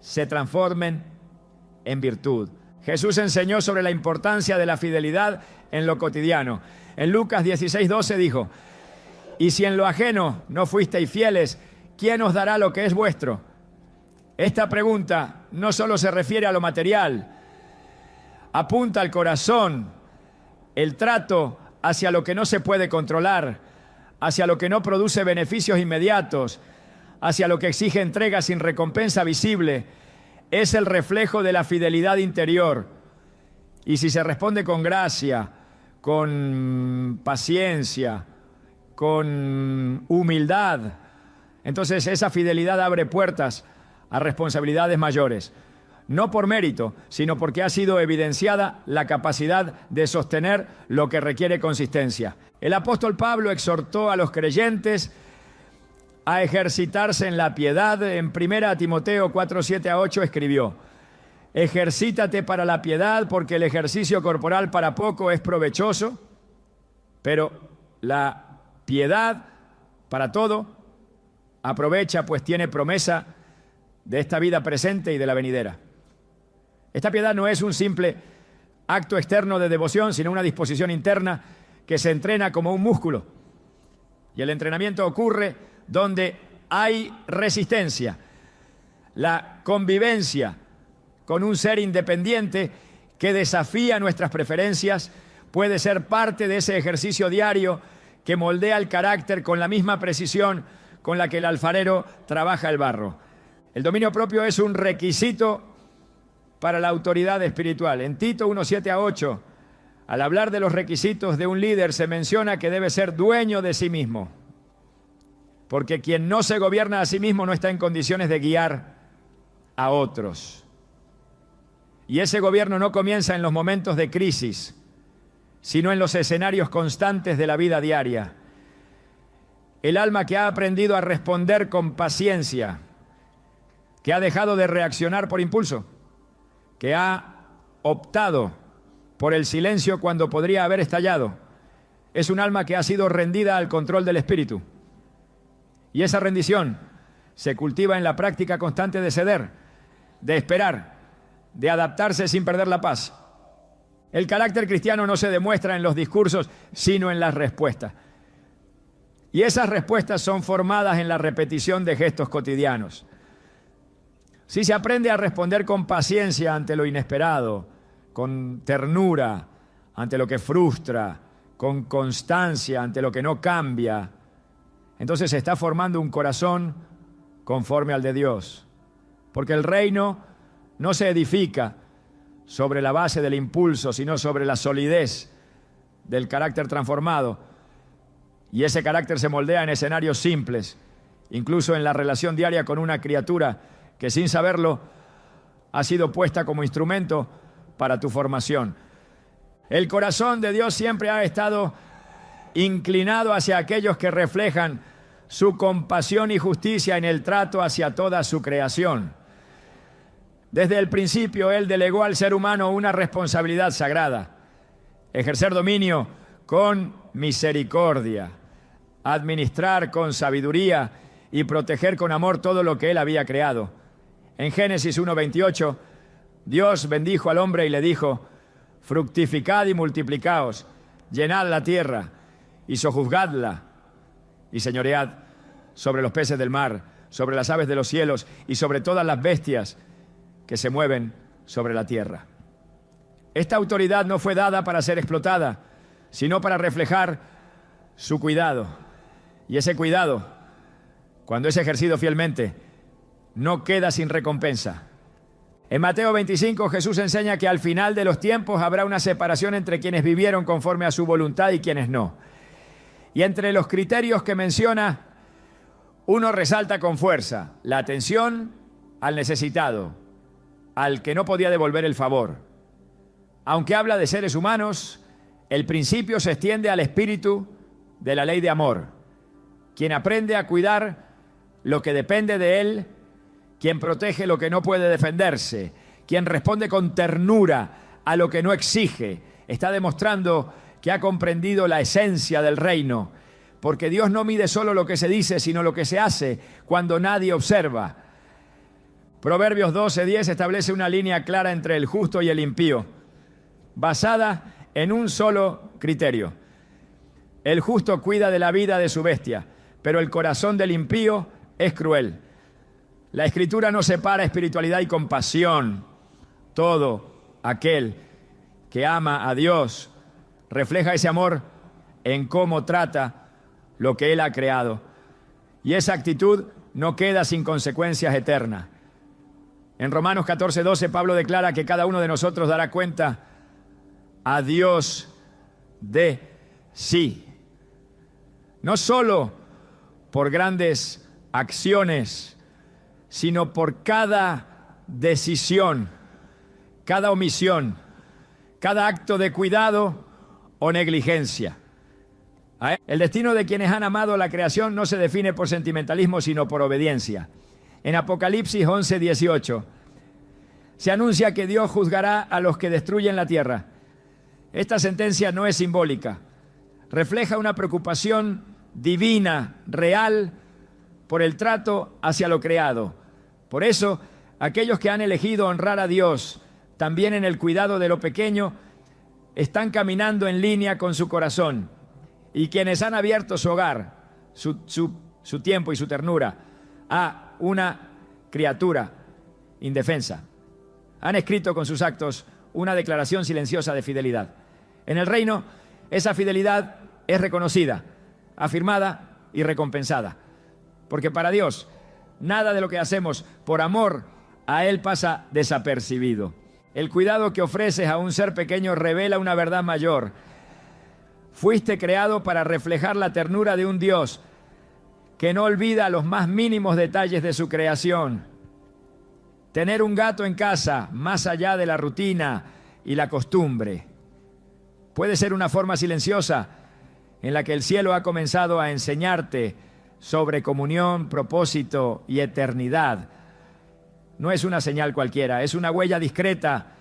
Speaker 2: se transformen en virtud. Jesús enseñó sobre la importancia de la fidelidad en lo cotidiano. En Lucas 16:12 dijo: y si en lo ajeno no fuisteis fieles, ¿quién os dará lo que es vuestro? Esta pregunta no solo se refiere a lo material, apunta al corazón, el trato hacia lo que no se puede controlar, hacia lo que no produce beneficios inmediatos, hacia lo que exige entrega sin recompensa visible. Es el reflejo de la fidelidad interior. Y si se responde con gracia, con paciencia, con humildad, entonces esa fidelidad abre puertas a responsabilidades mayores. No por mérito, sino porque ha sido evidenciada la capacidad de sostener lo que requiere consistencia. El apóstol Pablo exhortó a los creyentes a ejercitarse en la piedad. En 1 Timoteo 4, 7-8 escribió: ejercítate para la piedad, porque el ejercicio corporal para poco es provechoso, pero la piedad para todo aprovecha, pues tiene promesa de esta vida presente y de la venidera. Esta piedad no es un simple acto externo de devoción, sino una disposición interna que se entrena como un músculo. Y el entrenamiento ocurre donde hay resistencia. La convivencia con un ser independiente que desafía nuestras preferencias puede ser parte de ese ejercicio diario que moldea el carácter con la misma precisión con la que el alfarero trabaja el barro. El dominio propio es un requisito para la autoridad espiritual. En Tito 1, 7-8, al hablar de los requisitos de un líder, se menciona que debe ser dueño de sí mismo, porque quien no se gobierna a sí mismo no está en condiciones de guiar a otros. Y ese gobierno no comienza en los momentos de crisis, sino en los escenarios constantes de la vida diaria. El alma que ha aprendido a responder con paciencia, que ha dejado de reaccionar por impulso, que ha optado por el silencio cuando podría haber estallado, es un alma que ha sido rendida al control del Espíritu. Y esa rendición se cultiva en la práctica constante de ceder, de esperar, de adaptarse sin perder la paz. El carácter cristiano no se demuestra en los discursos, sino en las respuestas. Y esas respuestas son formadas en la repetición de gestos cotidianos. Si se aprende a responder con paciencia ante lo inesperado, con ternura ante lo que frustra, con constancia ante lo que no cambia, entonces se está formando un corazón conforme al de Dios. Porque el reino no se edifica sobre la base del impulso, sino sobre la solidez del carácter transformado. Y ese carácter se moldea en escenarios simples, incluso en la relación diaria con una criatura que sin saberlo ha sido puesta como instrumento para tu formación. El corazón de Dios siempre ha estado inclinado hacia aquellos que reflejan su compasión y justicia en el trato hacia toda su creación. Desde el principio, Él delegó al ser humano una responsabilidad sagrada: ejercer dominio con misericordia, administrar con sabiduría y proteger con amor todo lo que Él había creado. En Génesis 1:28, Dios bendijo al hombre y le dijo: fructificad y multiplicaos, llenad la tierra y sojuzgadla, y señoread sobre los peces del mar, sobre las aves de los cielos y sobre todas las bestias que se mueven sobre la tierra. Esta autoridad no fue dada para ser explotada, sino para reflejar su cuidado. Y ese cuidado, cuando es ejercido fielmente, no queda sin recompensa. En Mateo 25, Jesús enseña que al final de los tiempos habrá una separación entre quienes vivieron conforme a su voluntad y quienes no. Y entre los criterios que menciona, uno resalta con fuerza la atención al necesitado, al que no podía devolver el favor. Aunque habla de seres humanos, el principio se extiende al espíritu de la ley de amor, quien aprende a cuidar lo que depende de él, quien protege lo que no puede defenderse, quien responde con ternura a lo que no exige, está demostrando que ha comprendido la esencia del reino, porque Dios no mide solo lo que se dice, sino lo que se hace cuando nadie observa. Proverbios 12:10 establece una línea clara entre el justo y el impío, basada en un solo criterio. El justo cuida de la vida de su bestia, pero el corazón del impío es cruel. La Escritura no separa espiritualidad y compasión. Todo aquel que ama a Dios refleja ese amor en cómo trata lo que Él ha creado. Y esa actitud no queda sin consecuencias eternas. En Romanos 14:12, Pablo declara que cada uno de nosotros dará cuenta a Dios de sí. No solo por grandes acciones, sino por cada decisión, cada omisión, cada acto de cuidado o negligencia. El destino de quienes han amado la creación no se define por sentimentalismo, sino por obediencia. En Apocalipsis 11:18 se anuncia que Dios juzgará a los que destruyen la tierra. Esta sentencia no es simbólica, refleja una preocupación divina, real, por el trato hacia lo creado. Por eso, aquellos que han elegido honrar a Dios, también en el cuidado de lo pequeño, están caminando en línea con su corazón. Y quienes han abierto su hogar, su tiempo y su ternura a una criatura indefensa, han escrito con sus actos una declaración silenciosa de fidelidad. En el reino, esa fidelidad es reconocida, afirmada y recompensada. Porque para Dios, nada de lo que hacemos por amor a Él pasa desapercibido. El cuidado que ofreces a un ser pequeño revela una verdad mayor. Fuiste creado para reflejar la ternura de un Dios que no olvida los más mínimos detalles de su creación. Tener un gato en casa, más allá de la rutina y la costumbre, puede ser una forma silenciosa en la que el cielo ha comenzado a enseñarte sobre comunión, propósito y eternidad. No es una señal cualquiera, es una huella discreta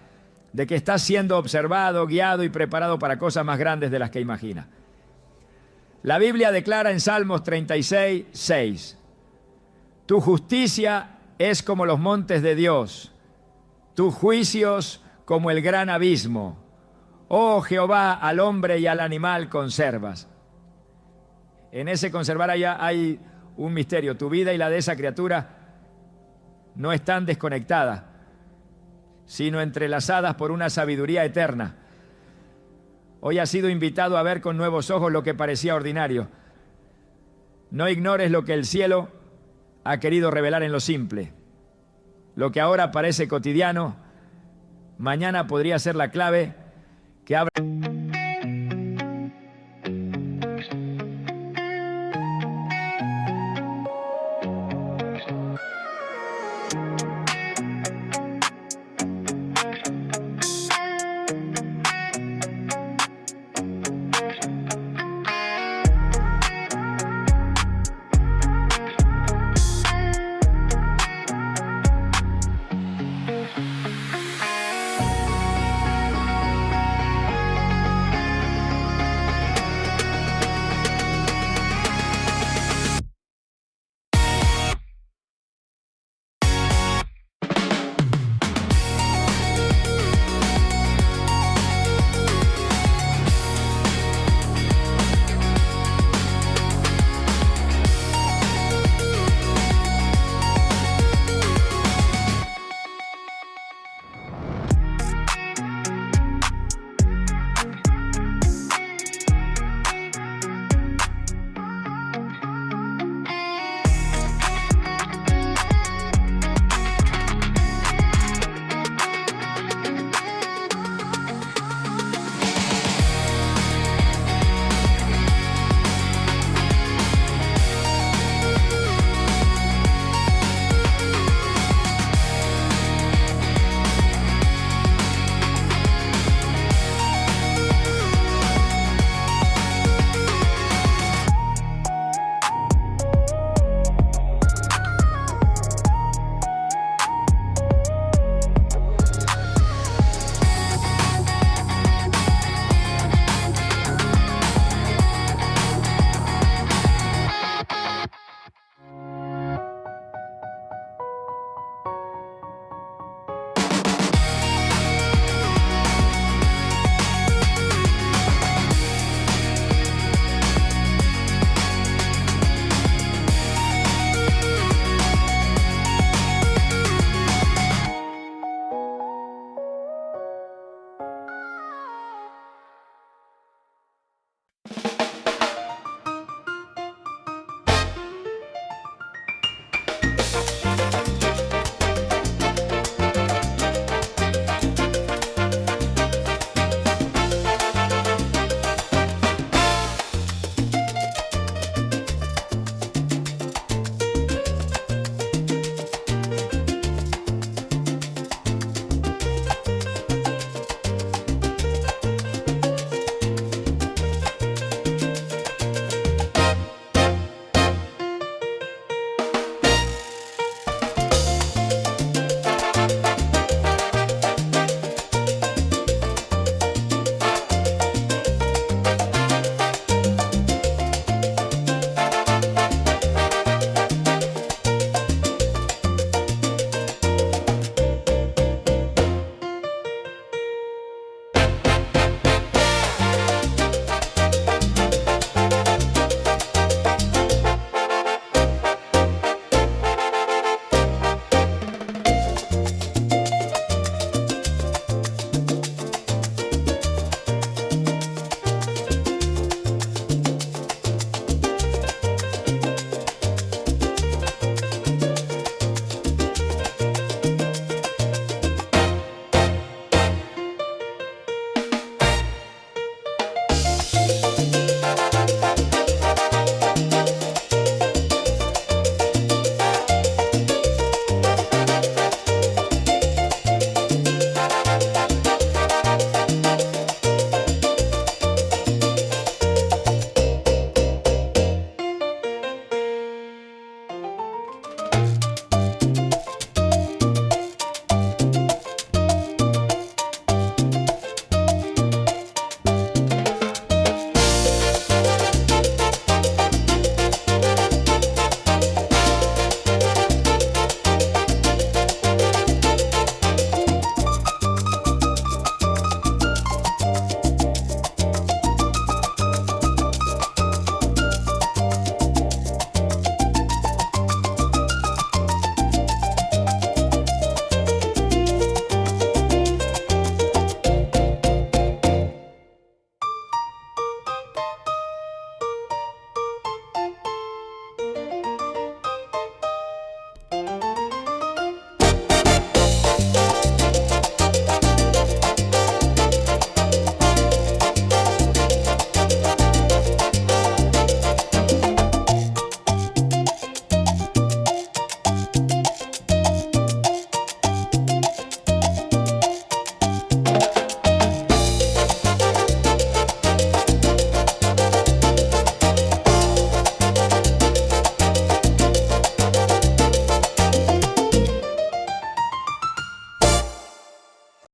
Speaker 2: de que estás siendo observado, guiado y preparado para cosas más grandes de las que imaginas. La Biblia declara en Salmos 36, 6, tu justicia es como los montes de Dios, tus juicios como el gran abismo. Oh Jehová, al hombre y al animal conservas. En ese conservar allá hay un misterio. Tu vida y la de esa criatura no están desconectadas, sino entrelazadas por una sabiduría eterna. Hoy has sido invitado a ver con nuevos ojos lo que parecía ordinario. No ignores lo que el cielo ha querido revelar en lo simple. Lo que ahora parece cotidiano, mañana podría ser la clave que abre.